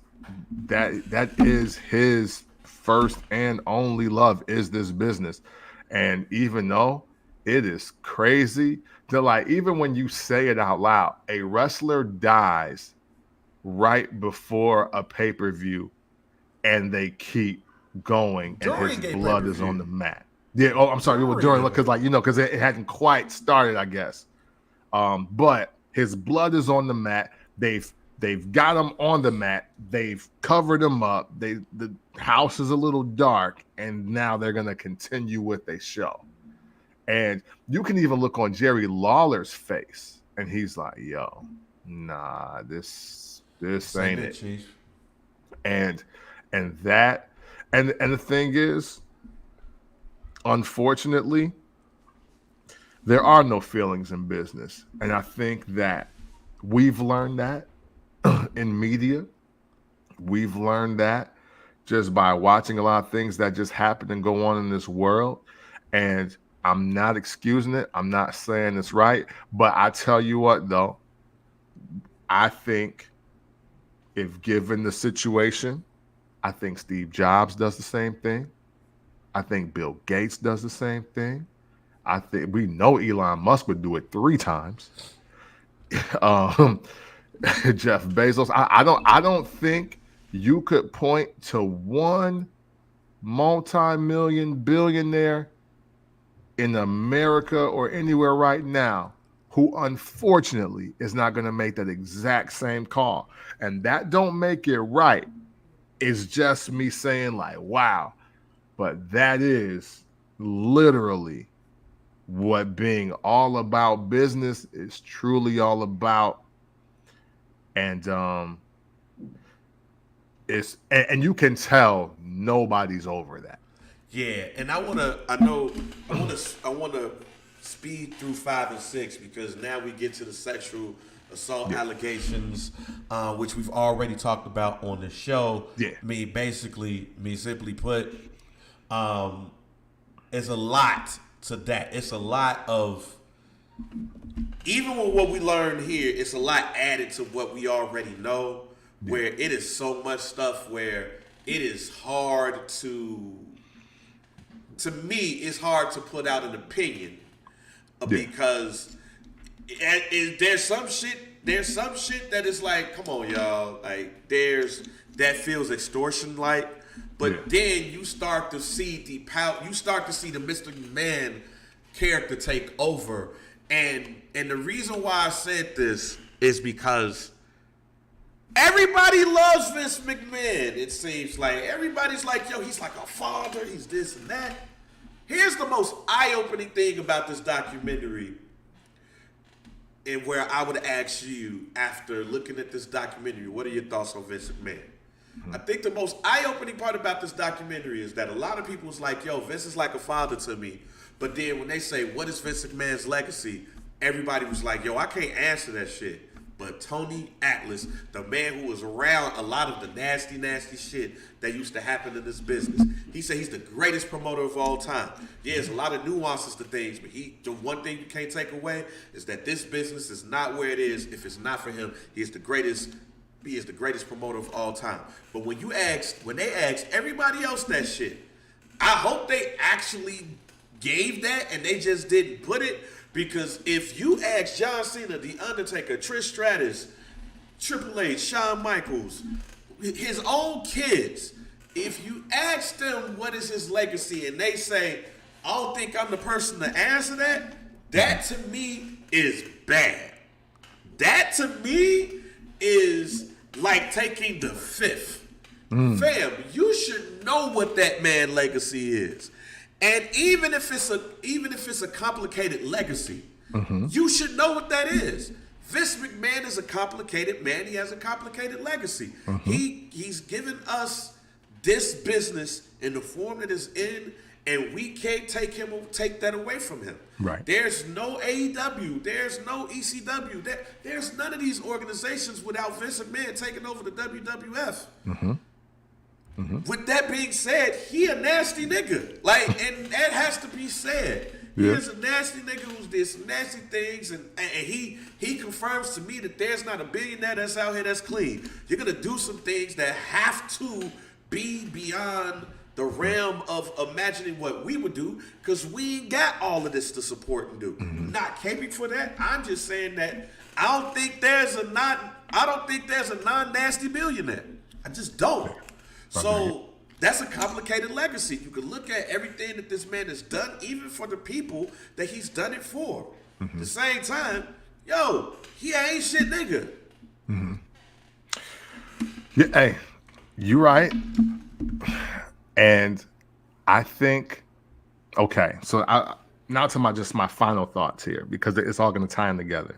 his first and only love, is this business. And even though it is crazy to, even when you say it out loud, a wrestler dies right before a pay-per-view and they keep going and During his a blood pay-per-view. is on the mat. Yeah, I'm sorry, during, because it hadn't quite started, I guess. But his blood is on the mat. They've got him on the mat. They've covered him up. The house is a little dark, and now they're gonna continue with a show. And you can even look on Jerry Lawler's face, and he's like, "Yo, nah, this ain't it." Chief. And the thing is, unfortunately, there are no feelings in business, and I think that we've learned that in media. We've learned that just by watching a lot of things that just happen and go on in this world. And I'm not excusing it. I'm not saying it's right. But I tell you what, though, I think if given the situation, I think Steve Jobs does the same thing. I think Bill Gates does the same thing. I think we know Elon Musk would do it 3 times. um, Jeff Bezos. I don't think you could point to one multi-million billionaire in America or anywhere right now who unfortunately is not going to make that exact same call. And that don't make it right. It's just me saying like, wow. But that is literally what being all about business is truly all about. And and you can tell nobody's over that. Yeah, and I wanna speed through 5 and 6 because now we get to the sexual assault allegations, which we've already talked about on the show. Yeah. Me simply put, it's a lot to that. It's a lot of, even with what we learned here, it's a lot added to what we already know. Yeah. Where it is so much stuff where it is hard to me, it's hard to put out an opinion because there's some shit that is like, come on, y'all, like that feels extortion like, but then you start to see the Mr. McMahon character take over, and the reason why I said this is because everybody loves Vince McMahon. It seems like everybody's like, yo, he's like a father, he's this and that. Here's the most eye-opening thing about this documentary, and where I would ask you, after looking at this documentary, what are your thoughts on Vince McMahon? I think the most eye-opening part about this documentary is that a lot of people was like, yo, Vince is like a father to me. But then when they say, what is Vince McMahon's legacy? Everybody was like, yo, I can't answer that shit. But Tony Atlas, the man who was around a lot of the nasty, nasty shit that used to happen in this business, he said he's the greatest promoter of all time. Yeah, there's a lot of nuances to things, but the one thing you can't take away is that this business is not where it is if it's not for him. He is the greatest promoter of all time. But when they asked everybody else that shit, I hope they actually gave that and they just didn't put it. Because if you ask John Cena, The Undertaker, Trish Stratus, Triple H, Shawn Michaels, his own kids, if you ask them what is his legacy and they say, I don't think I'm the person to answer that, that to me is bad. That to me is like taking the fifth. Fam, you should know what that man's legacy is. And even if it's a complicated legacy, you should know what that is. Vince McMahon is a complicated man. He has a complicated legacy. He's given us this business in the form that it's in, and we can't take that away from him. Right. There's no AEW. There's no ECW. There's none of these organizations without Vince McMahon taking over the WWF. With that being said, he a nasty nigga. Like, and that has to be said. He is a nasty nigga who did some nasty things, and he confirms to me that there's not a billionaire that's out here that's clean. You're gonna do some things that have to be beyond the realm of imagining what we would do, because we ain't got all of this to support and do. Not caping for that. I'm just saying that I don't think there's a non-nasty billionaire. I just don't. So that's a complicated legacy. You can look at everything that this man has done, even for the people that he's done it for. At the same time, yo, he ain't shit nigga. Yeah, hey, you right. And I think, okay, so now to my final thoughts here, because it's all going to tie in together.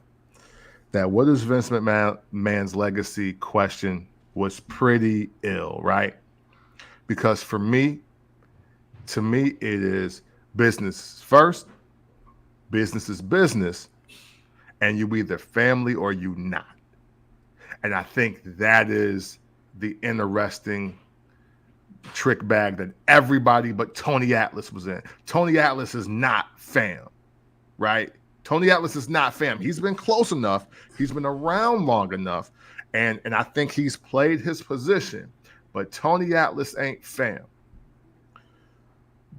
That what is Vince McMahon's legacy question was pretty ill, right? Because to me, it is business first, business is business, and you either family or you not. And I think that is the interesting trick bag that everybody but Tony Atlas was in. Tony Atlas is not fam, right? Tony Atlas is not fam. He's been close enough. He's been around long enough. And I think he's played his position. But Tony Atlas ain't fam.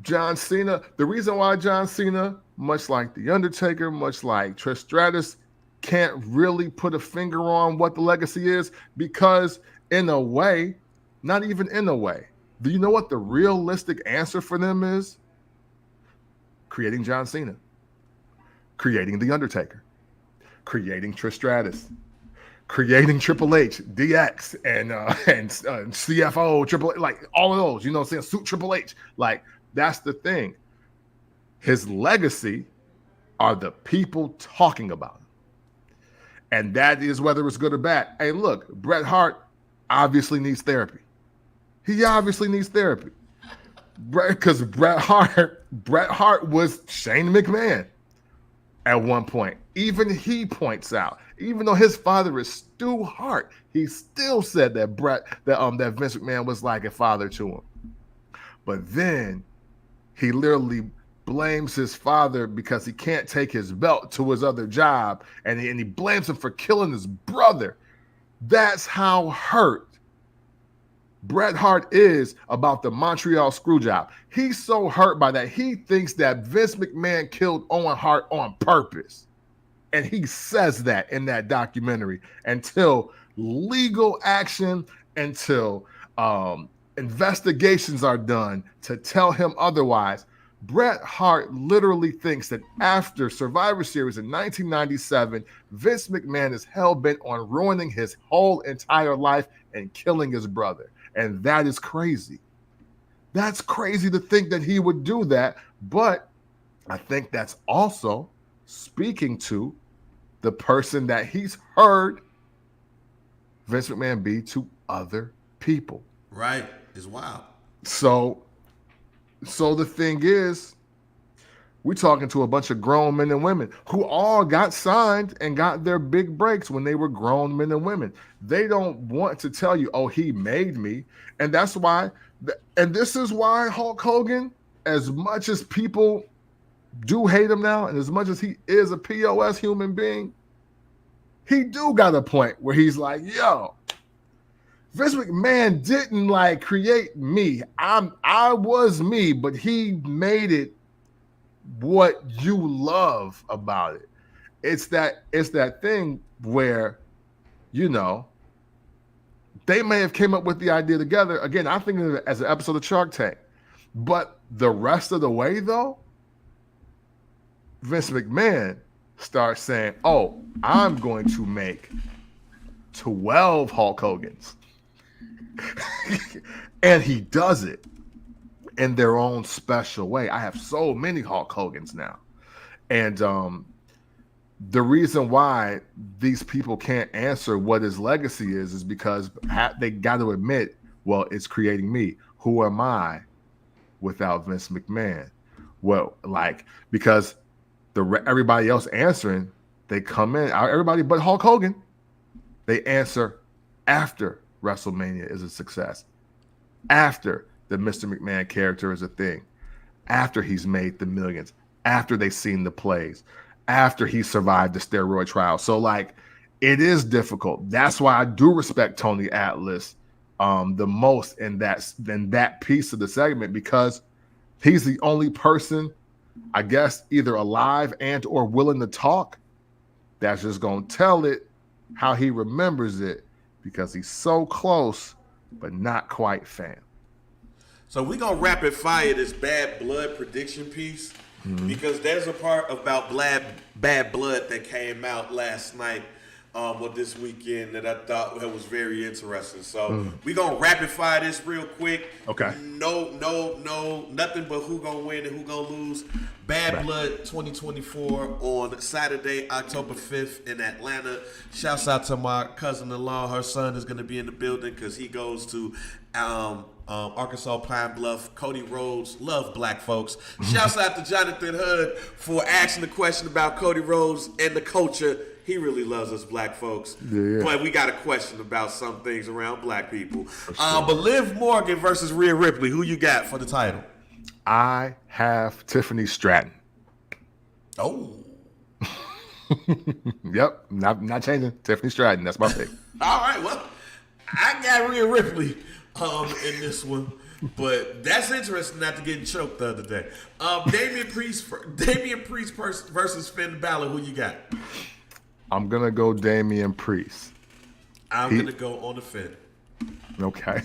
John Cena, the reason why John Cena, much like The Undertaker, much like Trish Stratus, can't really put a finger on what the legacy is, because in a way, not even in a way, do you know what the realistic answer for them is? Creating John Cena, creating The Undertaker, creating Trish Stratus, creating Triple H, DX, and CFO, Triple H, like all of those, you know what I'm saying? Suit Triple H. Like, that's the thing. His legacy are the people talking about him. And that is whether it's good or bad. Hey, look, Bret Hart obviously needs therapy. He obviously needs therapy. Because Bret Hart was Shane McMahon at one point. Even he points out, even though his father is Stu Hart, he still said that that Vince McMahon was like a father to him. But then he literally blames his father because he can't take his belt to his other job, and he blames him for killing his brother. That's how hurt Bret Hart is about the Montreal Screwjob. He's so hurt by that, he thinks that Vince McMahon killed Owen Hart on purpose. And he says that in that documentary until legal action, until investigations are done to tell him otherwise. Bret Hart literally thinks that after Survivor Series in 1997, Vince McMahon is hell-bent on ruining his whole entire life and killing his brother. And that is crazy. That's crazy to think that he would do that. But I think that's also speaking to the person that he's heard Vince McMahon be to other people. Right. It's wild. So the thing is, we're talking to a bunch of grown men and women who all got signed and got their big breaks when they were grown men and women. They don't want to tell you, oh, he made me. And that's why, and this is why Hulk Hogan, as much as people do hate him now, and as much as he is a POS human being, he do got a point where he's like, yo, Vince McMahon didn't like create me. I was me, but he made it what you love about it. It's that thing where, you know, they may have came up with the idea together. Again, I think of it as an episode of Shark Tank. But the rest of the way, though, Vince McMahon starts saying, oh, I'm going to make 12 Hulk Hogans. And he does it in their own special way. I have so many Hulk Hogans now. And the reason why these people can't answer what his legacy is because they got to admit, well, it's creating me. Who am I without Vince McMahon? Well, like, because everybody else answering, they come in, everybody but Hulk Hogan, they answer after WrestleMania is a success, after the Mr. McMahon character is a thing, after he's made the millions, after they've seen the plays, after he survived the steroid trial. So, like, it is difficult. That's why I do respect Tony Atlas the most in that piece of the segment, because he's the only person, I guess, either alive and or willing to talk that's just going to tell it how he remembers it, because he's so close, but not quite fam. So we're going to rapid fire this bad blood prediction piece, because there's a part about bad blood that came out last night or this weekend that I thought was very interesting. So we're going to rapid fire this real quick. Okay. No, nothing but who going to win and who going to lose. Bad Blood 2024 on Saturday, October 5th in Atlanta. Shouts out to my cousin-in-law. Her son is going to be in the building because he goes to Arkansas Pine Bluff. Cody Rhodes, love black folks. Shouts out to Jonathan Hood for asking the question about Cody Rhodes and the culture he really loves us black folks. Yeah. But we got a question about some things around black people. But Liv Morgan versus Rhea Ripley, who you got for the title? I have Tiffany Stratton. Oh. Yep, not changing. Tiffany Stratton, that's my pick. All right, well, I got Rhea Ripley in this one. But that's interesting not to get choked the other day. Damian Priest versus Finn Balor. Who you got? I'm gonna go Damian Priest. I'm gonna go on the Finn. Okay.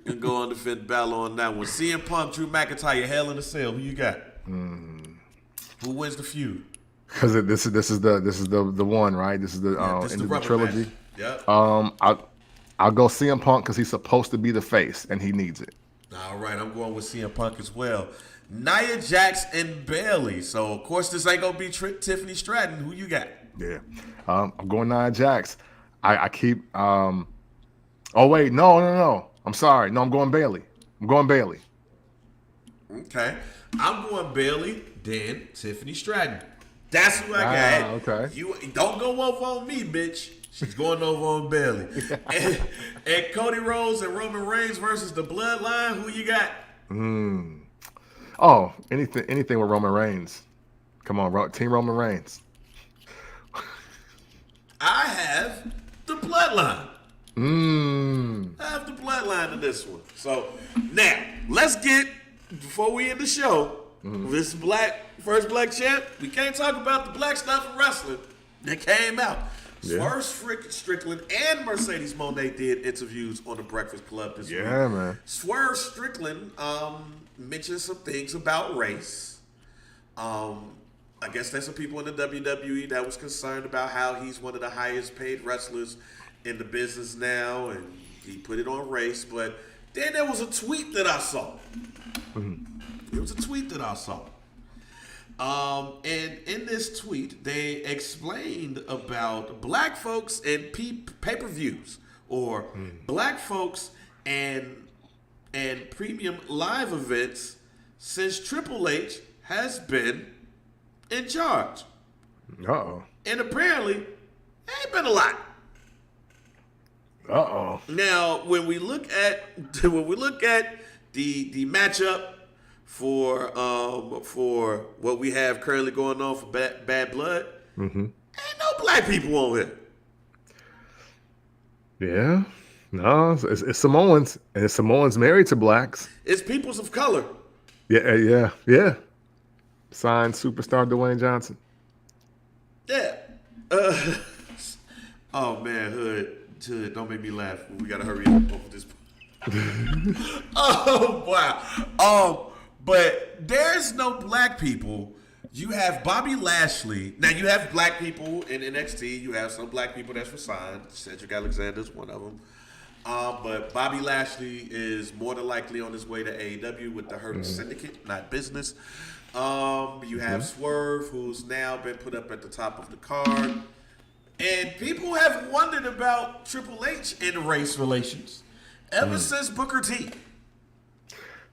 Gonna go on the Finn Balor on that one. CM Punk, Drew McIntyre, Hell in a Cell. Who you got? Who wins the feud? Because this is the one, right? This is the This end the of the rubber trilogy. match. Yep. I'll go CM Punk because he's supposed to be the face and he needs it. All right, I'm going with CM Punk as well. Nia Jax and Bayley. So of course this ain't gonna be Tiffany Stratton. Who you got? Yeah, I'm going Nia Jax. I keep. Oh wait, no. I'm sorry. No, I'm going Bayley. Okay, I'm going Bayley. Then Tiffany Stratton. That's who I got. Okay. You don't go over on me, bitch. She's going over on Bayley. and Cody Rhodes and Roman Reigns versus the Bloodline. Who you got? Oh, anything with Roman Reigns. Come on, Team Roman Reigns. I have the Bloodline. I have the Bloodline in this one. So now let's get, before we end the show, this first black champ. We can't talk about the black stuff in wrestling that came out. Yeah. Swerve Strickland and Mercedes Moné did interviews on the Breakfast Club this week. Yeah, man. Swerve Strickland mentioned some things about race. I guess there's some people in the WWE that was concerned about how he's one of the highest paid wrestlers in the business now, and he put it on race. But then there was a tweet that I saw. It was a tweet that I saw. And in this tweet, they explained about black folks and pay-per-views, or black folks and premium live events since Triple H has been in charge. Uh-oh. And apparently, ain't been a lot. Uh-oh. Now, when we look at the matchup for what we have currently going on for Bad Blood, ain't no black people on here. Yeah. No, it's Samoans, and Samoans married to blacks. It's peoples of color. Yeah. Signed superstar Dwayne Johnson. Yeah. Oh man, Hood, don't make me laugh. We gotta hurry up over this. Oh wow. But there's no black people. You have Bobby Lashley. Now you have black people in NXT. You have some black people that's resigned. Cedric Alexander's one of them. But Bobby Lashley is more than likely on his way to AEW with the Hurt Syndicate, not business. You have Swerve, who's now been put up at the top of the card. And people have wondered about Triple H in race relations ever since Booker T.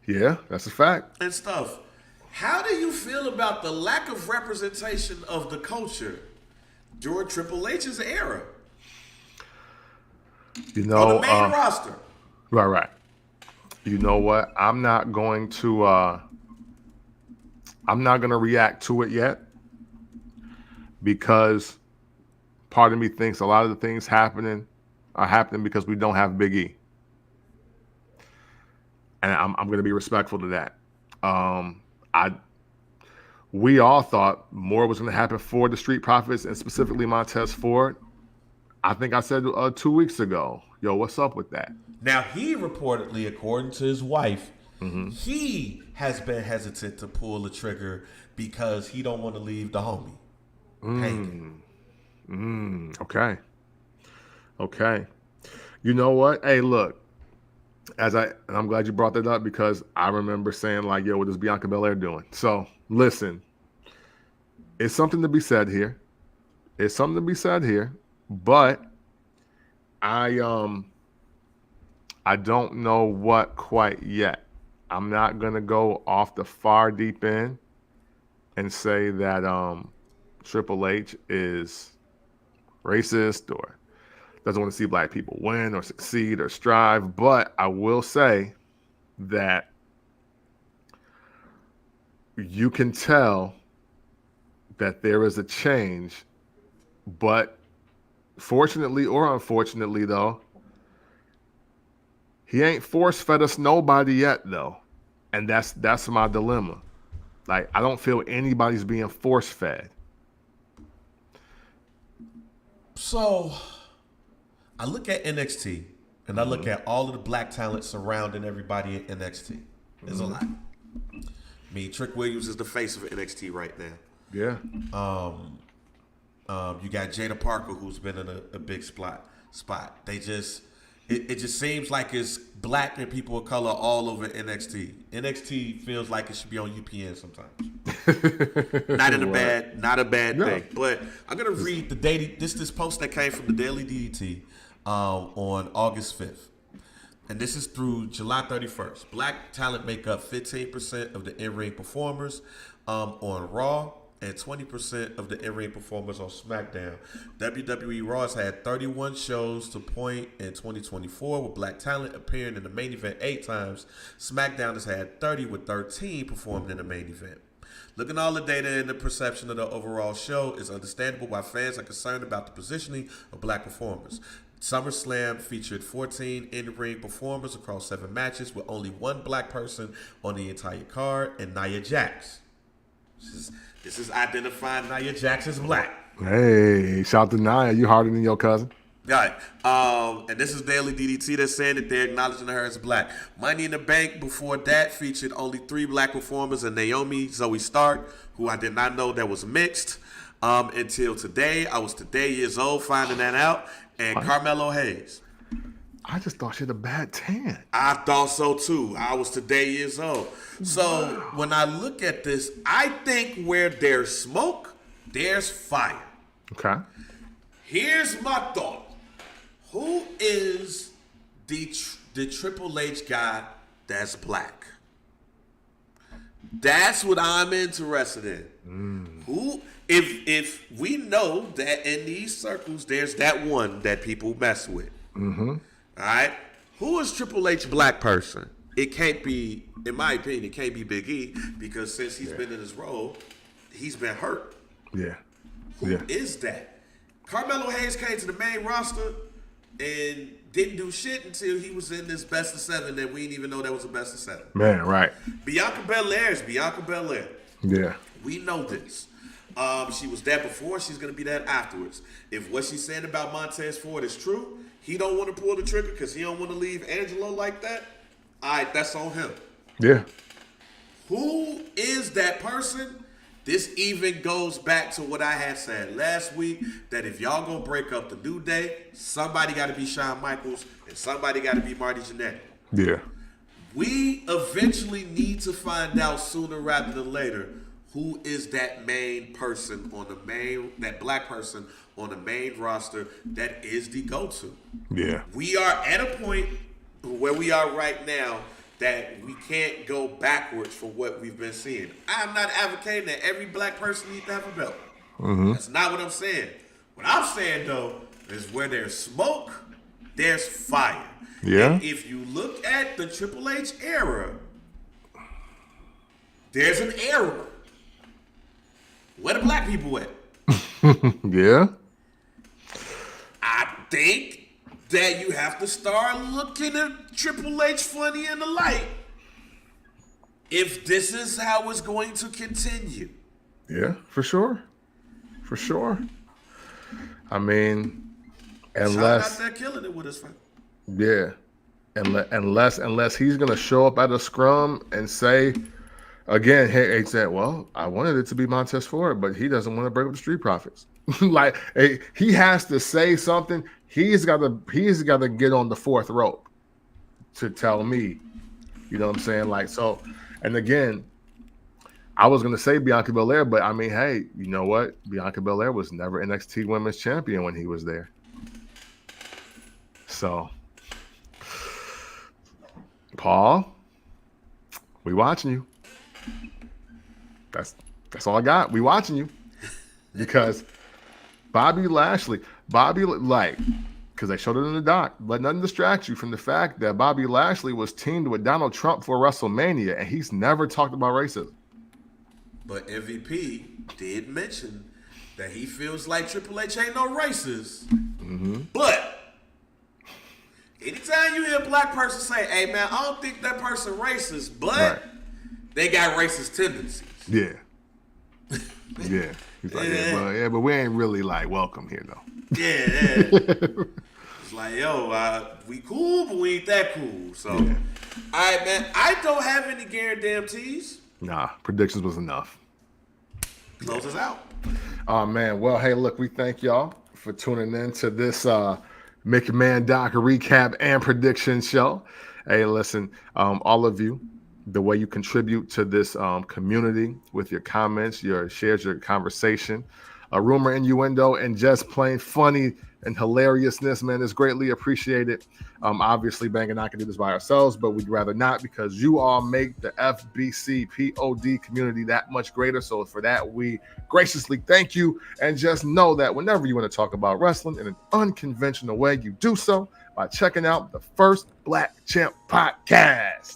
Yeah, that's a fact. And stuff. How do you feel about the lack of representation of the culture during Triple H's era? You know, on the main roster. Right. You know what? I'm not going to react to it yet, because part of me thinks a lot of the things are happening because we don't have Big E. And I'm going to be respectful to that. We all thought more was going to happen for the Street Profits, and specifically Montez Ford. I think I said 2 weeks ago, yo, what's up with that? Now, he reportedly, according to his wife, he has been hesitant to pull the trigger because he don't want to leave the homie. Okay. You know what? Hey, look. And I'm glad you brought that up, because I remember saying, like, yo, what is Bianca Belair doing? So, listen, it's something to be said here. But I don't know what quite yet. I'm not going to go off the far deep end and say that Triple H is racist or doesn't want to see black people win or succeed or strive. But I will say that you can tell that there is a change, but fortunately or unfortunately, though, he ain't force fed us nobody yet, though, and that's my dilemma. Like, I don't feel anybody's being force fed. So I look at NXT and I look at all of the black talent surrounding everybody at NXT. There's a lot. I mean, Trick Williams is the face of NXT right now. Yeah. You got Jada Parker, who's been in a big spot. They just it just seems like it's black and people of color all over NXT. NXT feels like it should be on UPN sometimes. Not a bad thing. But I'm gonna read the daily this post that came from the Daily DDT on August 5th. And this is through July 31st. Black talent make up 15% of the in-ring performers on Raw and 20% of the in-ring performers on SmackDown. WWE Raw has had 31 shows to point in 2024 with black talent appearing in the main event 8 times. SmackDown has had 30 with 13 performing in the main event. Looking at all the data and the perception of the overall show is understandable why fans are concerned about the positioning of black performers. SummerSlam featured 14 in-ring performers across 7 matches with only one black person on the entire card, and Nia Jax. This is identifying Nia Jax as black. Hey, shout to Nia. You harder than your cousin. Right. And this is Daily DDT that's saying that they're acknowledging her as black. Money in the Bank before that featured only 3 black performers, and Naomi Zoe Stark, who I did not know that was mixed until today. I was today years old finding that out. And Carmelo Hayes. I just thought she had a bad tan. I thought so too. I was today years old. So when I look at this, I think where there's smoke, there's fire. Okay. Here's my thought. Who is the Triple H guy that's black? That's what I'm interested in. Who, if we know that in these circles, there's that one that people mess with. All right. Who is Triple H black person? It can't be, in my opinion, it can't be Big E because since he's been in his role, he's been hurt. Yeah. Who is that? Carmelo Hayes came to the main roster and didn't do shit until he was in this best of 7 that we didn't even know that was a best of 7. Man, right. Bianca Belair is Bianca Belair. Yeah. We know this. She was that before. She's going to be that afterwards. If what she's saying about Montez Ford is true, he don't want to pull the trigger because he don't want to leave Angelo like that. All right, that's on him. Yeah. Who is that person? This even goes back to what I had said last week, that if y'all going to break up the New Day, somebody got to be Shawn Michaels and somebody got to be Marty Jannetty. Yeah. We eventually need to find out sooner rather than later who is that main person on the main, that black person on the main roster that is the go-to. Yeah. We are at a point where we are right now that we can't go backwards from what we've been seeing. I'm not advocating that every black person needs to have a belt. That's not what I'm saying. What I'm saying, though, is where there's smoke, there's fire. Yeah. And if you look at the Triple H era, there's an era. Where the black people at? Yeah. I think that you have to start looking at Triple H funny in the light if this is how it's going to continue. Yeah, for sure. For sure. I mean, unless Sean out there killing it with his friend. yeah, unless he's gonna show up at a scrum and say again, hey, he said, well, I wanted it to be Montez Ford, but he doesn't want to break up the Street Profits. Like, hey, he has to say something. He's got to get on the 4th rope to tell me, you know what I'm saying? Like, so, and again, I was going to say Bianca Belair, but I mean, hey, you know what? Bianca Belair was never NXT Women's Champion when he was there. So, Paul, we watching you. That's all I got. We watching you. because Bobby, like, because they showed it in the doc, let nothing distract you from the fact that Bobby Lashley was teamed with Donald Trump for WrestleMania, and he's never talked about racism. But MVP did mention that he feels like Triple H ain't no racist. Mm-hmm. But anytime you hear a black person say, hey, man, I don't think that person racist, but they got racist tendencies. Yeah. Yeah. He's like, but we ain't really, like, welcome here, though. Yeah. It's like, yo, we cool, but we ain't that cool. So, all right, man, I don't have any guarantees. Nah, predictions was enough. Close us out. Oh, man. Well, hey, look, we thank y'all for tuning in to this McMahon Doc recap and prediction show. Hey, listen, all of you, the way you contribute to this community with your comments, your shares, your conversation, rumor, innuendo, and just plain funny and hilariousness, man, is greatly appreciated. Obviously, Bang and I can do this by ourselves, but we'd rather not because you all make the FBC POD community that much greater. So for that, we graciously thank you. And just know that whenever you want to talk about wrestling in an unconventional way, you do so by checking out the First Black Champ podcast.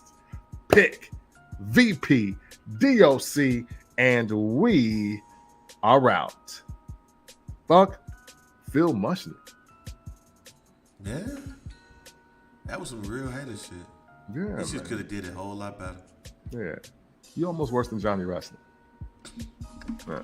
Pick VP DOC, and we are out. Fuck Phil Mushnick. Yeah. That was some real hater shit. Yeah. He just could have did it a whole lot better. Yeah. You almost worse than Johnny Wrestling. Yeah.